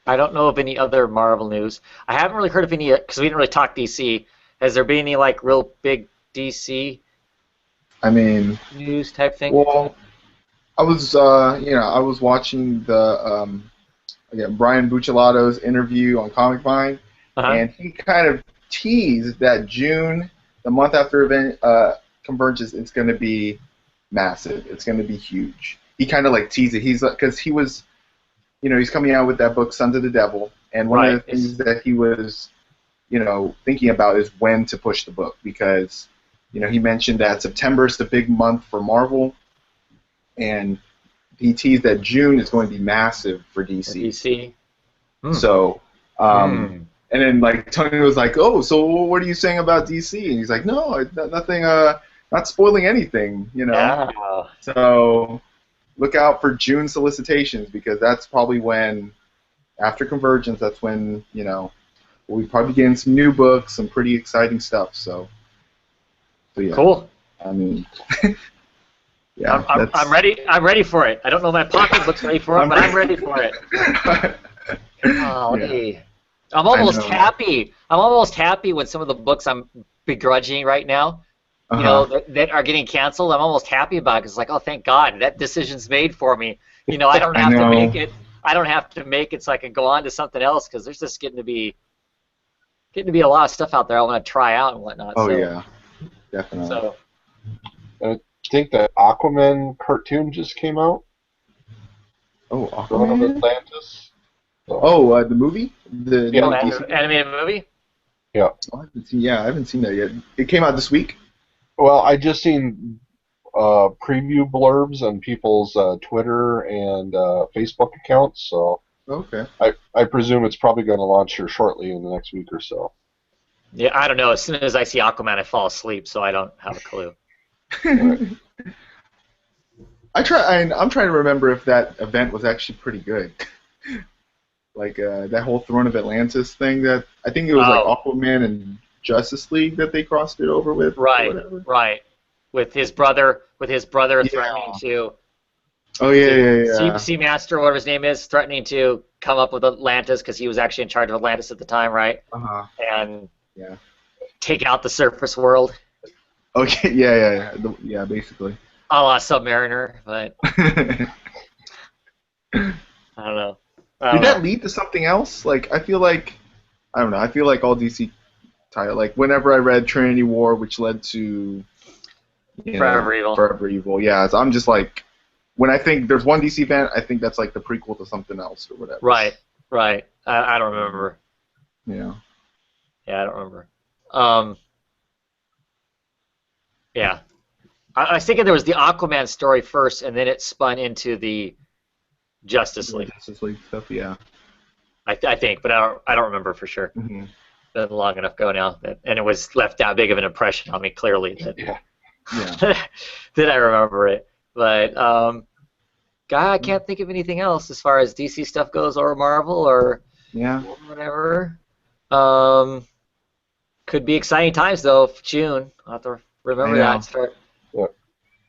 I don't know of any other Marvel news. I haven't really heard of any, because we didn't really talk DC. Has there been any, like, real big DC I mean, news type thing? well, I was, I was watching the, again, Brian Buccellado's interview on Comic Vine, and he kind of teased that June, the month after event Convergence, it's going to be massive. It's going to be huge. He kind of like teased it. He's because he was, he's coming out with that book, Sons of the Devil, and one of the things that he was, thinking about is when to push the book because, he mentioned that September is the big month for Marvel, and he teased that June is going to be massive for DC. So, and then like Tony was like, "Oh, so what are you saying about DC?" And he's like, "No, nothing. Not spoiling anything, Yeah. So look out for June solicitations because that's probably when, after Convergence, that's when we'll be probably getting some new books, some pretty exciting stuff. So yeah. Cool. I mean. Yeah, I'm ready. I'm ready for it. I don't know if my pocketbook's ready for it, but I'm ready for it. Golly. I'm almost happy. I'm almost happy with some of the books I'm begrudging right now. That are getting canceled. I'm almost happy about it because it's like, oh, thank God, that decision's made for me. I don't have to make it. I don't have to make it so I can go on to something else because there's just getting to be a lot of stuff out there I want to try out and whatnot. Oh yeah, definitely. So. I think that Aquaman cartoon just came out. Oh, Aquaman? Of Atlantis. So. Oh, the movie? The animated movie? Yeah. Oh, I haven't seen that yet. It came out this week? Well, I just seen preview blurbs on people's Twitter and Facebook accounts, so okay. I presume it's probably going to launch here shortly in the next week or so. Yeah, I don't know. As soon as I see Aquaman, I fall asleep, so I don't have a clue. I'm trying to remember if that event was actually pretty good. Like that whole Throne of Atlantis thing. That I think it was like Aquaman and Justice League that they crossed it over with. Right. With his brother threatening to. Oh yeah. Seamaster, whatever his name is, threatening to come up with Atlantis because he was actually in charge of Atlantis at the time, right? And take out the surface world. Okay, yeah, basically. A la Submariner, but I don't know. Did that lead to something else? Like, I feel like all DC titles, like whenever I read Trinity War, which led to Forever Evil, yeah. So I'm just like, when I think there's one DC event, I think that's like the prequel to something else or whatever. Right. I don't remember. Yeah. Yeah, I don't remember. Yeah. I was thinking there was the Aquaman story first, and then it spun into the Justice League. Justice League stuff, yeah. I think, but I don't remember for sure. Mm-hmm. Been long enough ago now, and it was left that big of an impression on me clearly that that I remember it. But God, I can't think of anything else as far as DC stuff goes, or Marvel, or whatever. Could be exciting times though. June, I'll have to remember that. Start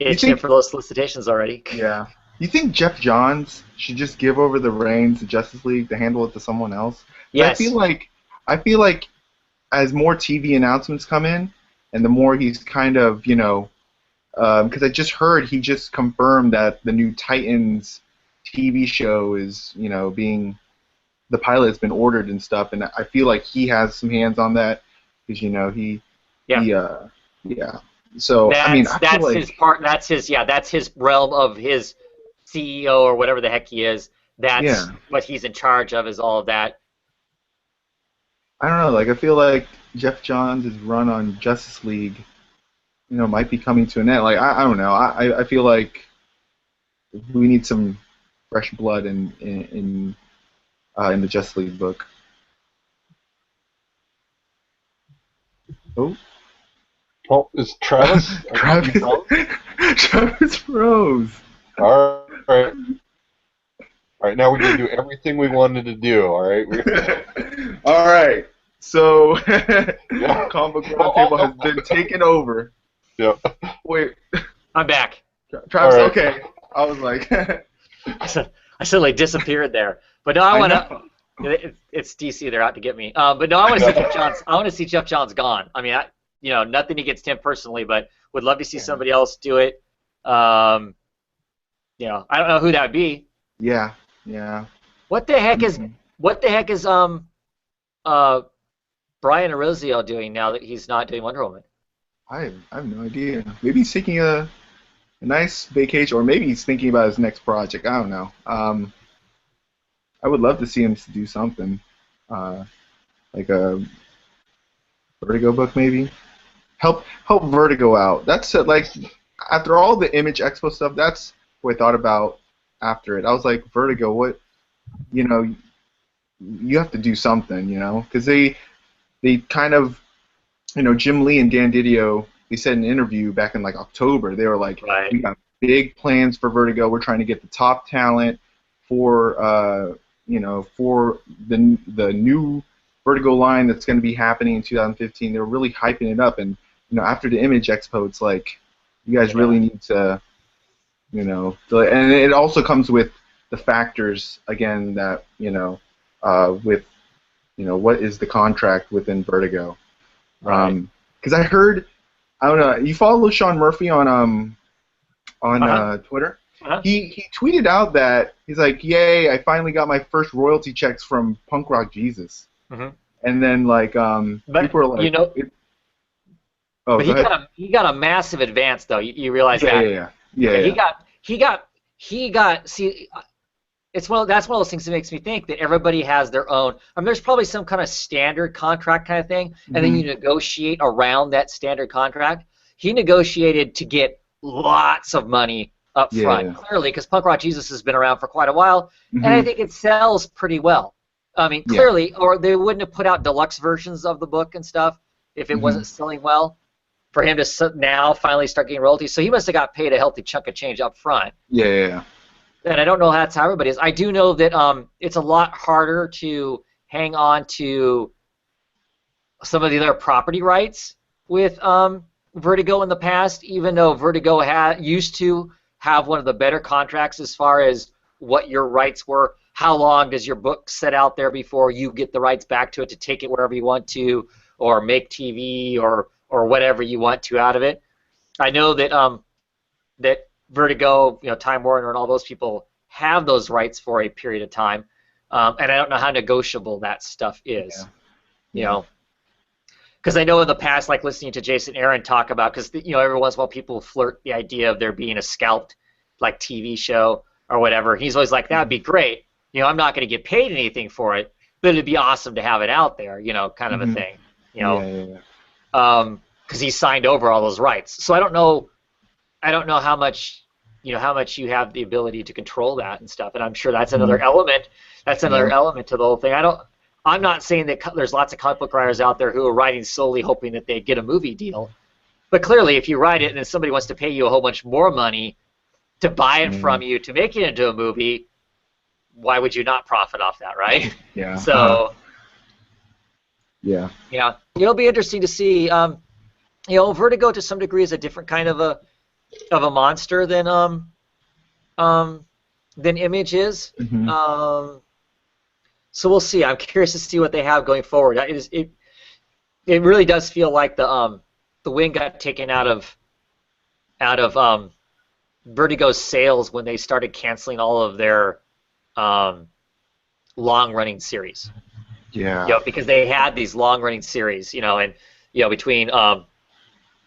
itching for those solicitations already. Yeah. You think Jeff Johns should just give over the reins to Justice League to handle it to someone else? Yes. I feel like as more TV announcements come in, and the more he's kind of, because I just heard he just confirmed that the new Titans TV show is, being, the pilot has been ordered and stuff, and I feel like he has some hands on that because, So that's his part. That's his realm of his CEO or whatever the heck he is. That's what he's in charge of. Is all of that. I don't know. Like I feel like Jeff Johns' run on Justice League, might be coming to an end. Like I don't know. I feel like we need some fresh blood in the Justice League book. Oh, is Travis? Travis froze. All right. All right, now we're gonna do everything we wanted to do. All right. All right. So, Yeah. Comic Book Roundtable has been taken over. Yeah. Wait. I'm back. Travis, All right. okay. I was like. I suddenly disappeared there. But no, I want to. It's DC. They're out to get me. But no, I want to see Jeff Johns. I want to see Jeff Johns gone. I mean, nothing against him personally, but would love to see somebody else do it. I don't know who that would be. Yeah. What the heck is Brian Arozio doing now that he's not doing Wonder Woman? I have no idea. Maybe he's taking a nice vacation, or maybe he's thinking about his next project. I don't know. I would love to see him do something, like a Vertigo book, maybe. Help Vertigo out. That's like after all the Image Expo stuff. That's what I thought about after it. I was like, Vertigo, what? You have to do something, because they kind of, Jim Lee and Dan Didio, they said in an interview back in like October, they were like, right. We got big plans for Vertigo. We're trying to get the top talent for for the new Vertigo line that's going to be happening in 2015. They were really hyping it up, and after the Image Expo, it's like you guys really need to, and it also comes with the factors again that with what is the contract within Vertigo. Right. Because I heard, I don't know, you follow Sean Murphy on Twitter? Uh-huh. He tweeted out that he's like, "Yay! I finally got my first royalty checks from Punk Rock Jesus." Mm-hmm. And then like, but, people are like, but he got a massive advance though. You realize that? Yeah. He got. See, that's one of those things that makes me think that everybody has their own. I mean, there's probably some kind of standard contract kind of thing, and then you negotiate around that standard contract. He negotiated to get lots of money up front, clearly, because Punk Rock Jesus has been around for quite a while, and I think it sells pretty well. I mean, clearly, or they wouldn't have put out deluxe versions of the book and stuff if it wasn't selling well. For him to now finally start getting royalties, so he must have got paid a healthy chunk of change up front. Yeah. And I don't know that's how everybody is. I do know that it's a lot harder to hang on to some of the other property rights with Vertigo in the past, even though Vertigo used to have one of the better contracts as far as what your rights were. How long does your book sit out there before you get the rights back to it to take it wherever you want to, or make TV or whatever you want to out of it? I know that that Vertigo, Time Warner, and all those people have those rights for a period of time, and I don't know how negotiable that stuff is. Because I know in the past, like listening to Jason Aaron talk about, because every once in a while people flirt the idea of there being a scalped like TV show or whatever. He's always like, that'd be great. I'm not going to get paid anything for it, but it'd be awesome to have it out there. Kind of a thing. Because he signed over all those rights. So I don't know how much you have the ability to control that and stuff. And I'm sure that's another element. That's another element to the whole thing. I'm not saying that there's lots of comic book writers out there who are writing solely hoping that they get a movie deal. But clearly, if you write it and then somebody wants to pay you a whole bunch more money to buy it from you to make it into a movie, why would you not profit off that, right? Yeah. So. Yeah. Yeah. It'll be interesting to see. Vertigo to some degree is a different kind of a monster than Image is. So we'll see. I'm curious to see what they have going forward. It really does feel like the wind got taken out of Vertigo's sails when they started canceling all of their long-running series. Yeah. Because they had these long-running series, and between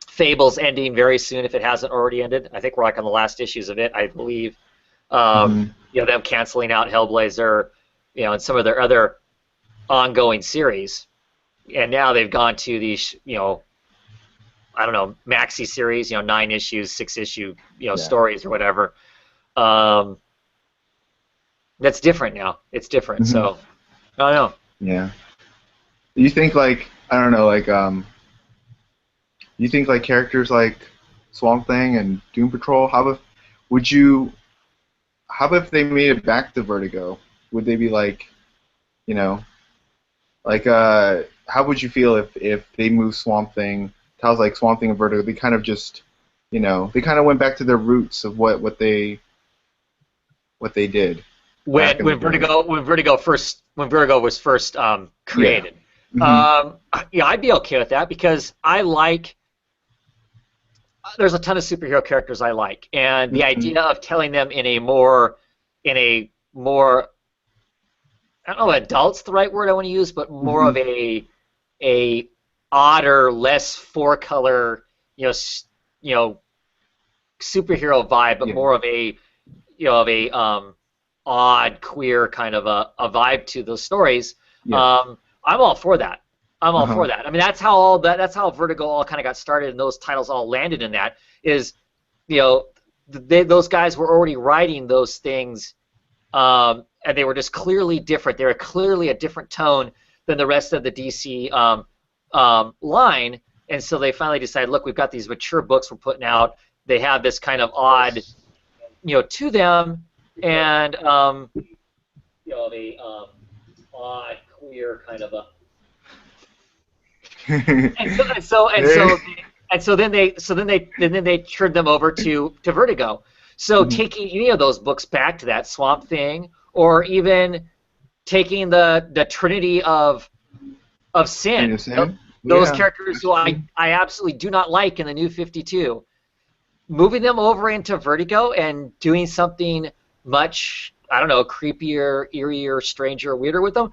Fables ending very soon if it hasn't already ended. I think we're like on the last issues of it, I believe. Them canceling out Hellblazer, and some of their other ongoing series, and now they've gone to these, I don't know, maxi series, 9 issues, 6 issue, stories or whatever. That's different now. It's different. So I don't know. Yeah. You think like you think like characters like Swamp Thing and Doom Patrol, would you how about if they made it back to Vertigo? Would they be like, you know, like how would you feel if they moved Swamp Thing? How's like Swamp Thing and Vertigo? They kind of just, they kind of went back to their roots of what they did. When Vertigo was first created. Yeah. Yeah, I'd be okay with that because I like. There's a ton of superhero characters I like, and the idea of telling them in a more, I don't know, adult's the right word I want to use, but more of a odder, less four-color, superhero vibe, but more of a, odd, queer kind of a vibe to those stories. Yeah. I'm all for that. I'm all for that. I mean, that's how Vertigo all kind of got started, and those titles all landed in that. Is, those guys were already writing those things, and they were just clearly different. They were clearly a different tone than the rest of the DC line, and so they finally decided, look, we've got these mature books we're putting out. They have this kind of odd, to them, and the odd, queer kind of a. and so then they turned them over to Vertigo. So taking any of those books back to that Swamp Thing, or even taking the Trinity of Sin, those characters who I absolutely do not like in the New 52, moving them over into Vertigo and doing something much, I don't know, creepier, eerier, stranger, weirder with them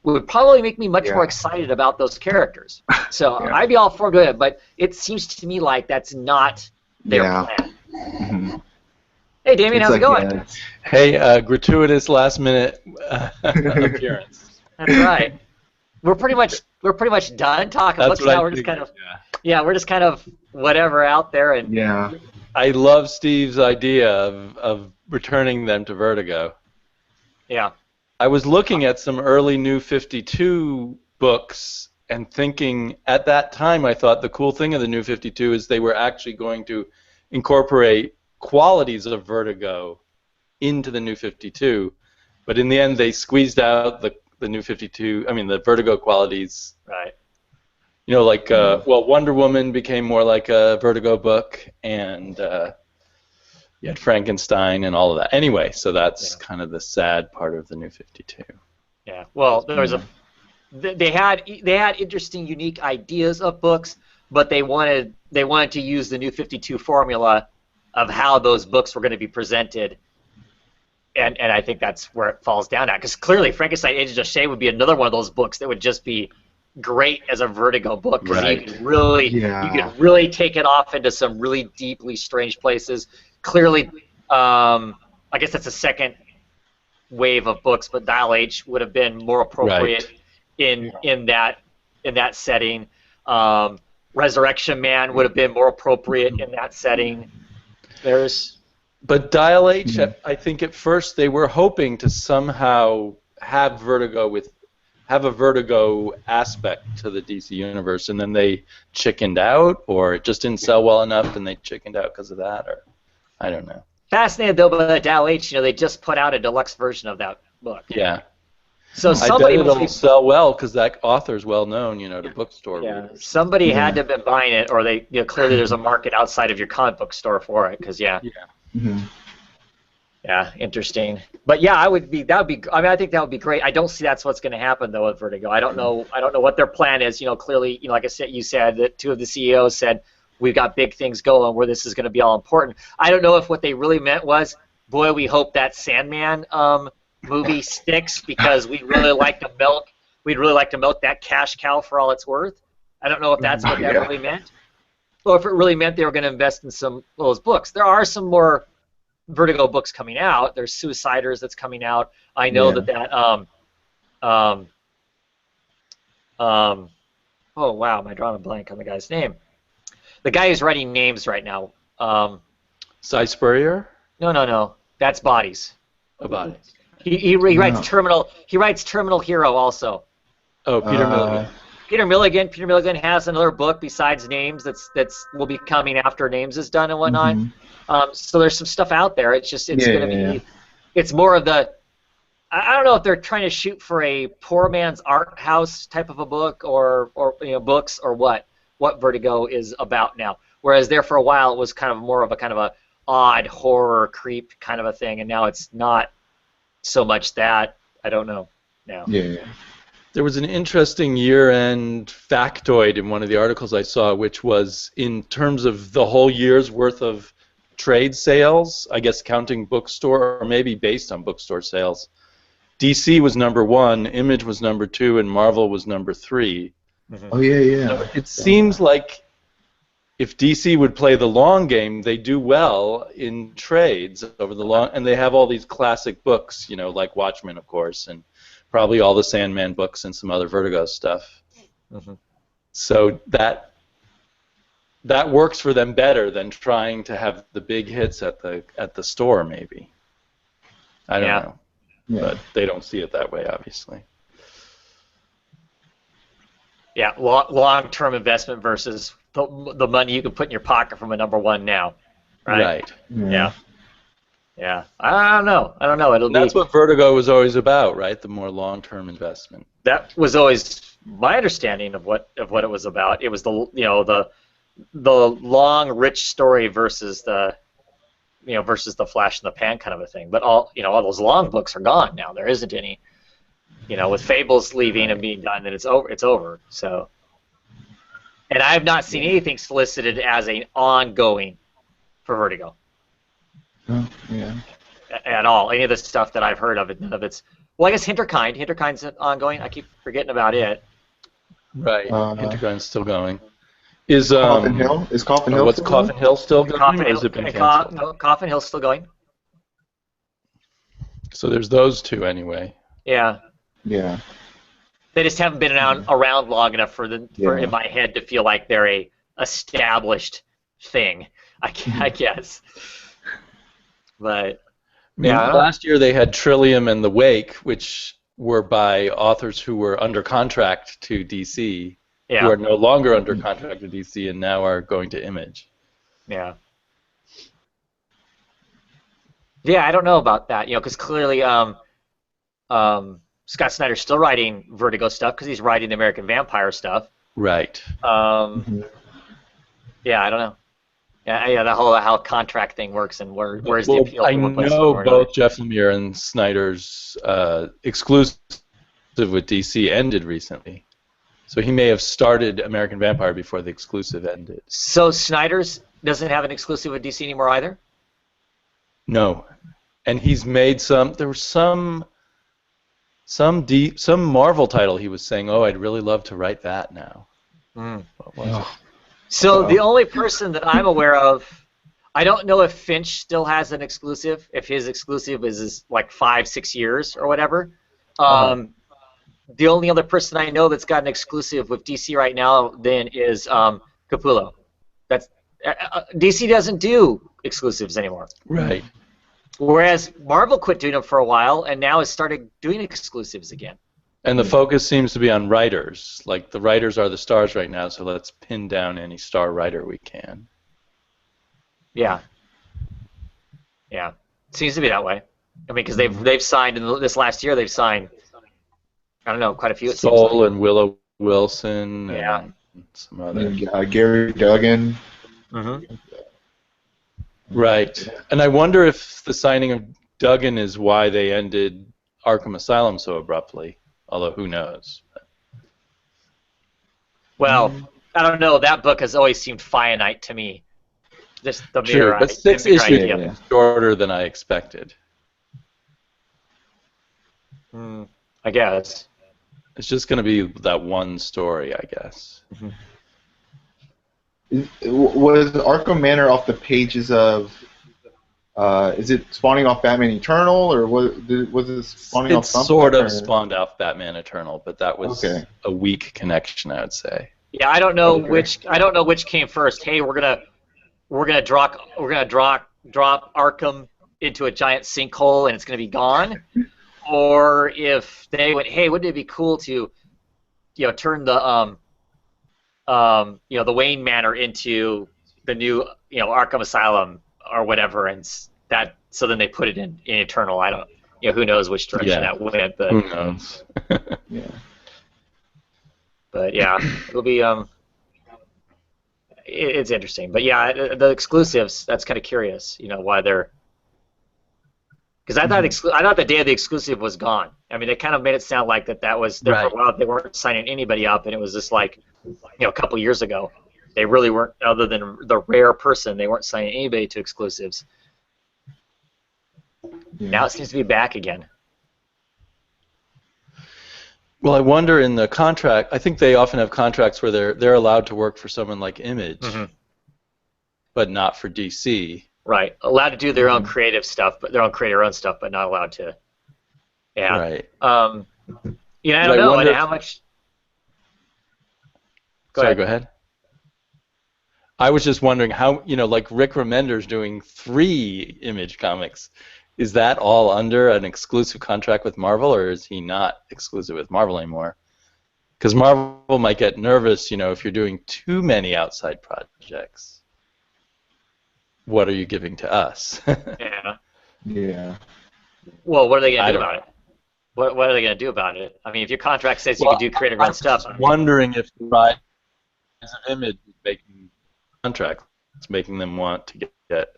would probably make me much more excited about those characters. So I'd be all for doing it, but it seems to me like that's not their plan. Hey, Damien, how's it going? Hey, gratuitous last-minute appearance. That's right. We're pretty much done talking books now. We're just kind of we're just kind of whatever out there, and I love Steve's idea of returning them to Vertigo. Yeah. I was looking at some early New 52 books and thinking, at that time, I thought the cool thing of the New 52 is they were actually going to incorporate qualities of Vertigo into the New 52, but in the end they squeezed out the New 52, the Vertigo qualities. Right. Wonder Woman became more like a Vertigo book, and you had Frankenstein and all of that. Anyway, so that's kind of the sad part of the New 52. Yeah. Well, there was they had interesting, unique ideas of books, but they wanted to use the New 52 formula of how those books were going to be presented, and I think that's where it falls down at. Because clearly, Frankenstein: Agents of Shade would be another one of those books that would just be great as a Vertigo book, because you could really take it off into some really deeply strange places. Clearly, I guess that's a second wave of books, but Dial H would have been more appropriate in that setting. Resurrection Man would have been more appropriate in that setting. But Dial H, I think at first they were hoping to somehow have a Vertigo aspect to the DC universe, and then they chickened out, or it just didn't sell well enough, and they chickened out because of that, or I don't know. Fascinated though by Dial H, they just put out a deluxe version of that book. Yeah. So somebody I bet it'll sell well because that author's well known, to bookstore readers. Somebody had to have been buying it, or they clearly there's a market outside of your comic book store for it, because Yeah, interesting. But I think that would be great. I don't see that's what's going to happen though with Vertigo. I don't know what their plan is. Clearly, like I said, you said that two of the CEOs said we've got big things going where this is going to be all important. I don't know if what they really meant was, boy, we hope that Sandman movie sticks, because we'd really like to milk that cash cow for all it's worth. I don't know if that's what that really meant, or if it really meant they were going to invest in some of those books. There are some more Vertigo books coming out. There's Suiciders that's coming out. I know that oh wow, am I drawing a blank on the guy's name? The guy who's writing names right now. Cy Spurrier? No. That's Bodies. Bodies. He writes Terminal. He writes Terminal Hero also. Oh, Peter Milligan. Peter Milligan has another book besides Names that's will be coming after Names is done and whatnot. So there's some stuff out there. It's going to be it's more of the, I don't know if they're trying to shoot for a poor man's art house type of a book or books or what Vertigo is about now. Whereas there for a while it was kind of more of a kind of a odd horror creep kind of a thing, and now it's not so much that. I don't know now. Yeah. There was an interesting year-end factoid in one of the articles I saw, which was in terms of the whole year's worth of trade sales, I guess counting bookstore, or maybe based on bookstore sales. DC was number 1, Image was number 2, and Marvel was number 3. Mm-hmm. Oh, yeah. So it seems like if DC would play the long game, they do well in trades over the long, and they have all these classic books, like Watchmen, of course, and probably all the Sandman books and some other Vertigo stuff. Mm-hmm. So that works for them better than trying to have the big hits at the store, maybe. I don't know. Yeah. But they don't see it that way, obviously. Yeah, long-term investment versus the money you can put in your pocket from a number 1 now, right? Right. Yeah. Yeah. I don't know. That's what Vertigo was always about, right? The more long-term investment. That was always my understanding of what it was about. It was the long, rich story versus the flash in the pan kind of a thing. But all those long books are gone now. There isn't any. With Fables leaving and being done, then it's over. So, and I have not seen anything solicited as an ongoing for Vertigo. Oh, yeah. At all. Any of the stuff that I've heard of it, none of it's. Well, I guess Hinterkind. Hinterkind's ongoing. I keep forgetting about it. Right. Hinterkind's still going. Is Coffin Hill? Is Coffin Hill? What's Coffin Hill still going? Or has it been canceled? No, Coffin Hill's still going. So there's those two anyway. Yeah. Yeah. They just haven't been around long enough for in my head to feel like they're a established thing. I guess. But last year they had Trillium and The Wake, which were by authors who were under contract to DC, who are no longer under contract to DC and now are going to Image. Yeah. Yeah, I don't know about that, because clearly Scott Snyder's still writing Vertigo stuff because he's writing the American Vampire stuff. Right. Yeah, I don't know. Yeah, the whole how contract thing works and where's the appeal? I know both Jeff Lemire and Snyder's exclusive with DC ended recently, so he may have started American Vampire before the exclusive ended. So Snyder's doesn't have an exclusive with DC anymore either? No, and he's made some. There was some Marvel title he was saying, "Oh, I'd really love to write that now." What was it? So the only person that I'm aware of, I don't know if Finch still has an exclusive, if his exclusive is like 5-6 years or whatever. The only other person I know that's got an exclusive with DC right now then is Capullo. That's DC doesn't do exclusives anymore. Right. Whereas Marvel quit doing them for a while and now has started doing exclusives again. And the focus seems to be on writers. Like, the writers are the stars right now, so let's pin down any star writer we can. Yeah. Yeah. Seems to be that way. I mean, because they've signed, in this last year, they've signed, I don't know, quite a few. Soul and Willow Wilson and some other. Gary Duggan. Mm-hmm. Right. And I wonder if the signing of Duggan is why they ended Arkham Asylum so abruptly. Although, who knows? Well, I don't know. That book has always seemed finite to me. Just the True, but 6 issues is shorter than I expected. I guess. It's just going to be that one story, I guess. Was Arkham Manor off the pages of... is it spawning off Batman Eternal, or was it spawning off something? It sort of spawned off Batman Eternal, but that was a weak connection, I would say. Yeah, I don't know which came first. Hey, we're gonna drop Arkham into a giant sinkhole and it's gonna be gone, or if they went, hey, wouldn't it be cool to, turn the the Wayne Manor into the new Arkham Asylum or whatever, and so then they put it in Eternal. I don't, who knows which direction that went, but who knows? Yeah. But yeah, it'll be it's interesting. But yeah, the exclusives, that's kind of curious, why they're, because I thought the day of the exclusive was gone. I mean, they kind of made it sound like that was there for a while. They weren't signing anybody up, and it was just like, a couple years ago. They really weren't, other than the rare person, they weren't signing anybody to exclusives. Yeah. Now it seems to be back again. Well, I wonder in the contract, I think they often have contracts where they're allowed to work for someone like Image, but not for DC. Right. Allowed to do their own creative stuff, but their own creator-owned stuff, but not allowed to. Yeah. Right. I don't know. And how much? Go ahead. I was just wondering how, like Rick Remender's doing 3 Image comics. Is that all under an exclusive contract with Marvel, or is he not exclusive with Marvel anymore? Because Marvel might get nervous, if you're doing too many outside projects. What are you giving to us? Yeah. Yeah. Well, what are they going to do about it? What are they going to do about it? I mean, if your contract says you can do creator-owned stuff. I'm wondering if the rise of Image is making contracts, making them want to get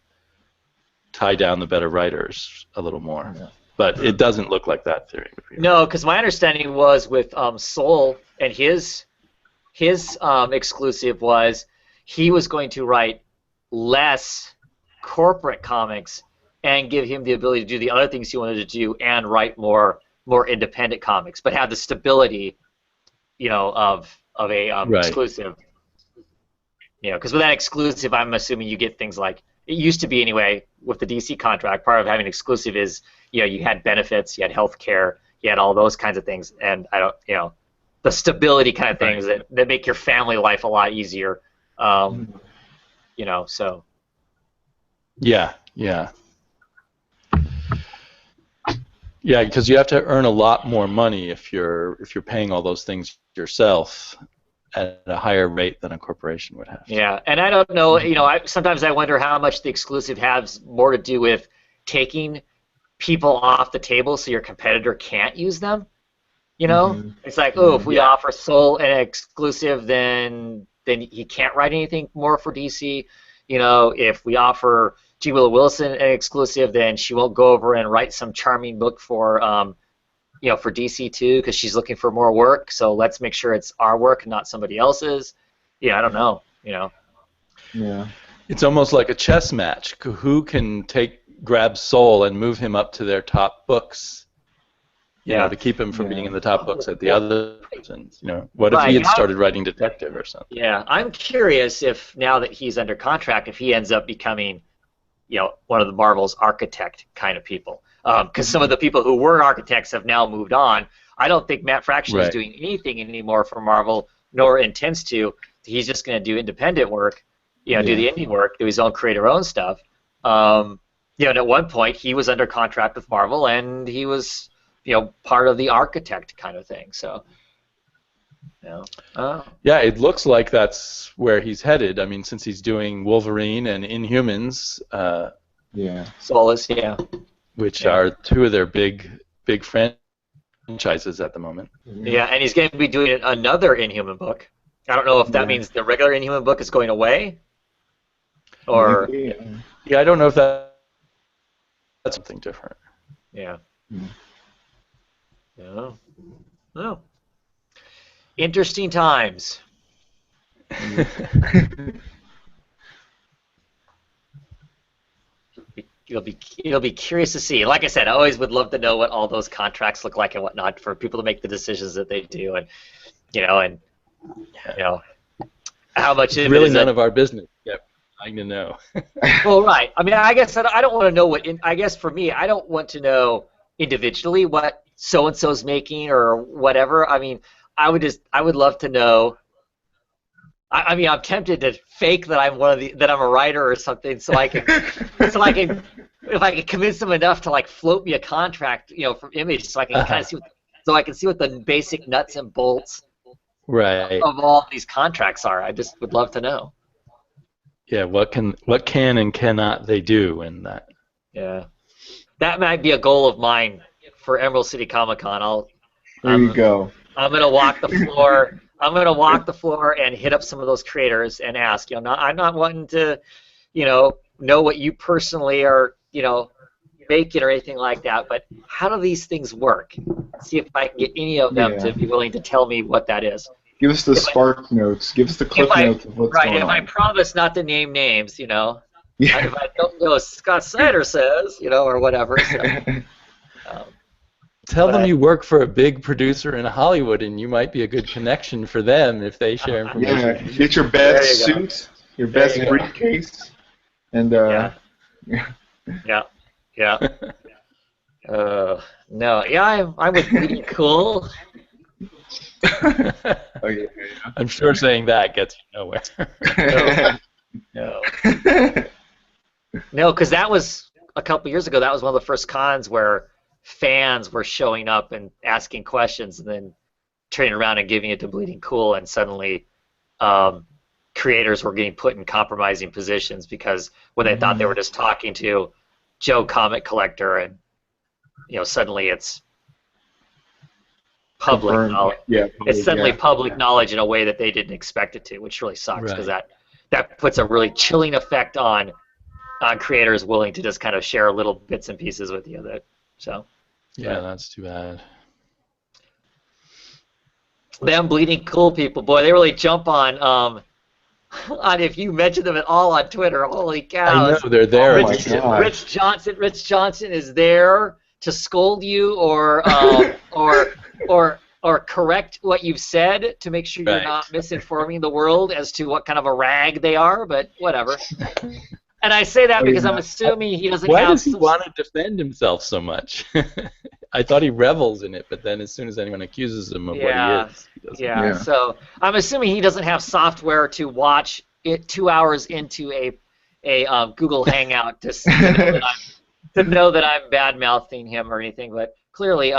tie down the better writers a little more. Yeah. But it doesn't look like that theory. No, because my understanding was with Soul and his exclusive was he was going to write less corporate comics and give him the ability to do the other things he wanted to do and write more independent comics, but have the stability, of a exclusive. Because with that exclusive, I'm assuming you get things like, it used to be anyway with the DC contract, part of having exclusive is, you had benefits, you had health care, you had all those kinds of things, and the stability kind of things that make your family life a lot easier, so. Yeah, because you have to earn a lot more money if you're paying all those things yourself at a higher rate than a corporation would have. Yeah, and I don't know, sometimes I wonder how much the exclusive has more to do with taking people off the table so your competitor can't use them. It's like, if we offer Soul an exclusive, then he can't write anything more for DC. If we offer G. Willow Wilson an exclusive, then she won't go over and write some charming book for for DC too, because she's looking for more work. So let's make sure it's our work and not somebody else's. Yeah, I don't know. Yeah. It's almost like a chess match. Who can grab Soul and move him up to their top books? To keep him from being in the top books at the other persons. What if he had started writing detective or something? Yeah, I'm curious if now that he's under contract, if he ends up becoming, one of the Marvel's architect kind of people. Because some of the people who were architects have now moved on. I don't think Matt Fraction is doing anything anymore for Marvel, nor intends to. He's just going to do independent work, do the indie work, do his own creator-owned stuff. And at one point he was under contract with Marvel, and he was, part of the architect kind of thing. So, yeah, it looks like that's where he's headed. I mean, since he's doing Wolverine and Inhumans. Solus, which are 2 of their big franchises at the moment. Yeah, and he's going to be doing another Inhuman book. I don't know if that means the regular Inhuman book is going away, or I don't know if that's something different. Yeah. Yeah. Oh. Interesting times. It'll be curious to see. Like I said, I always would love to know what all those contracts look like and whatnot for people to make the decisions that they do, and how much of really it is none of our business. Yep, I to know. Well, right. I mean, I guess I don't want to know what. I guess for me, I don't want to know individually what so and so's making or whatever. I mean, I would love to know. I mean, I'm tempted to fake that I'm I'm a writer or something, so I can, if I can convince them enough to like float me a contract, from Image, so I can kind of see what the basic nuts and bolts of all these contracts are. I just would love to know. Yeah, what can and cannot they do in that? Yeah. That might be a goal of mine for Emerald City Comic Con. There you go. I'm gonna walk the floor. I'm gonna walk the floor and hit up some of those creators and ask. I'm not wanting to, know what you personally are, making or anything like that. But how do these things work? See if I can get any of them to be willing to tell me what that is. Give us the spark notes. Give us the clip notes of what's going on. Right. If I promise not to name names, if I don't know, Scott Snyder says, or whatever. So, tell them you work for a big producer in Hollywood, and you might be a good connection for them if they share information. Yeah, get your best suit, your best briefcase, and yeah. No, yeah, I'm with Bleeding Cool. Oh, yeah. I'm sure saying that gets you nowhere. No, because that was a couple years ago. That was one of the first cons where fans were showing up and asking questions and then turning around and giving it to Bleeding Cool, and suddenly creators were getting put in compromising positions because when they thought they were just talking to Joe Comic Collector, and suddenly it's public knowledge. Yeah, it's suddenly public knowledge in a way that they didn't expect it to, which really sucks because that puts a really chilling effect on creators willing to just kind of share little bits and pieces with you. That's too bad. Them Bleeding Cool people, boy, they really jump on if you mention them at all on Twitter. Holy cow! I know they're there. Rich Johnson is there to scold you or correct what you've said to make sure you're not misinforming the world as to what kind of a rag they are. But whatever. And I say that because I'm assuming he doesn't have... Why does he want to defend himself so much? I thought he revels in it, but then as soon as anyone accuses him of what he is, he doesn't. Yeah, so I'm assuming he doesn't have software to watch it 2 hours into a Google Hangout to know that I'm bad-mouthing him or anything. But clearly,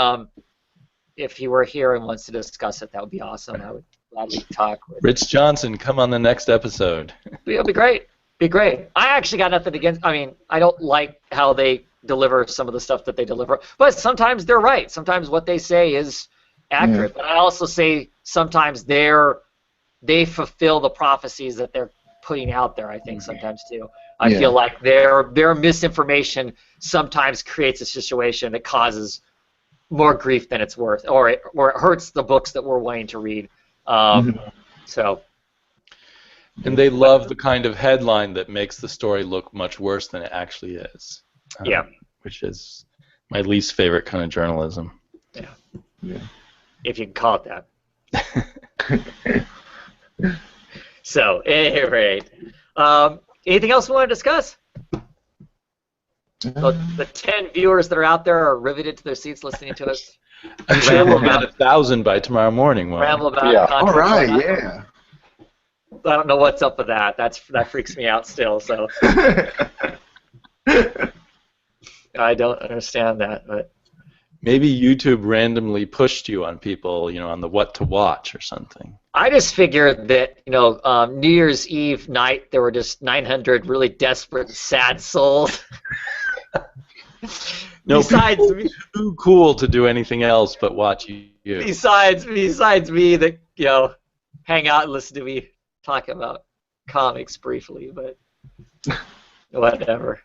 if he were here and wants to discuss it, that would be awesome. I would gladly talk with Rich Johnson, come on the next episode. It'll be great. Be great. I actually got nothing against. I mean, I don't like how they deliver some of the stuff that they deliver, but sometimes they're right. Sometimes what they say is accurate. Yeah. But I also say sometimes they fulfill the prophecies that they're putting out there. I think sometimes too. I feel like their misinformation sometimes creates a situation that causes more grief than it's worth, or it hurts the books that we're wanting to read. So. And they love the kind of headline that makes the story look much worse than it actually is. Which is my least favorite kind of journalism. Yeah. If you can call it that. So, at any rate, anything else we want to discuss? The 10 viewers that are out there are riveted to their seats listening to us. I'm sure we'll have 1,000 by tomorrow morning. Ramble about all right, yeah. I don't know what's up with that. That freaks me out still. So I don't understand that. But maybe YouTube randomly pushed you on people, on the what to watch or something. I just figured that New Year's Eve night there were just 900 really desperate, sad souls. No, besides me, too cool to do anything else but watch you. Besides me that hang out and listen to me talk about comics briefly, but whatever.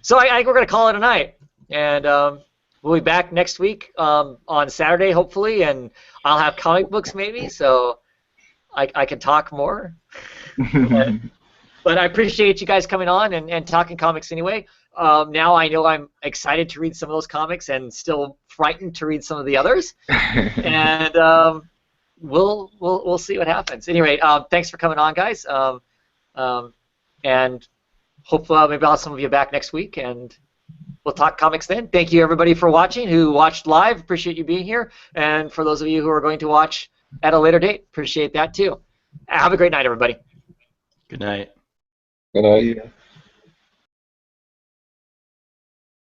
So I think we're going to call it a night, and we'll be back next week on Saturday, hopefully, and I'll have comic books maybe, so I can talk more. But I appreciate you guys coming on and talking comics anyway. Now I know I'm excited to read some of those comics and still frightened to read some of the others, and we'll see what happens. Anyway, thanks for coming on, guys, and hopefully maybe I'll have some of you back next week, and we'll talk comics then. Thank you, everybody, for watching, who watched live. Appreciate you being here, and for those of you who are going to watch at a later date, appreciate that too. Have a great night, everybody. Good night. Good night.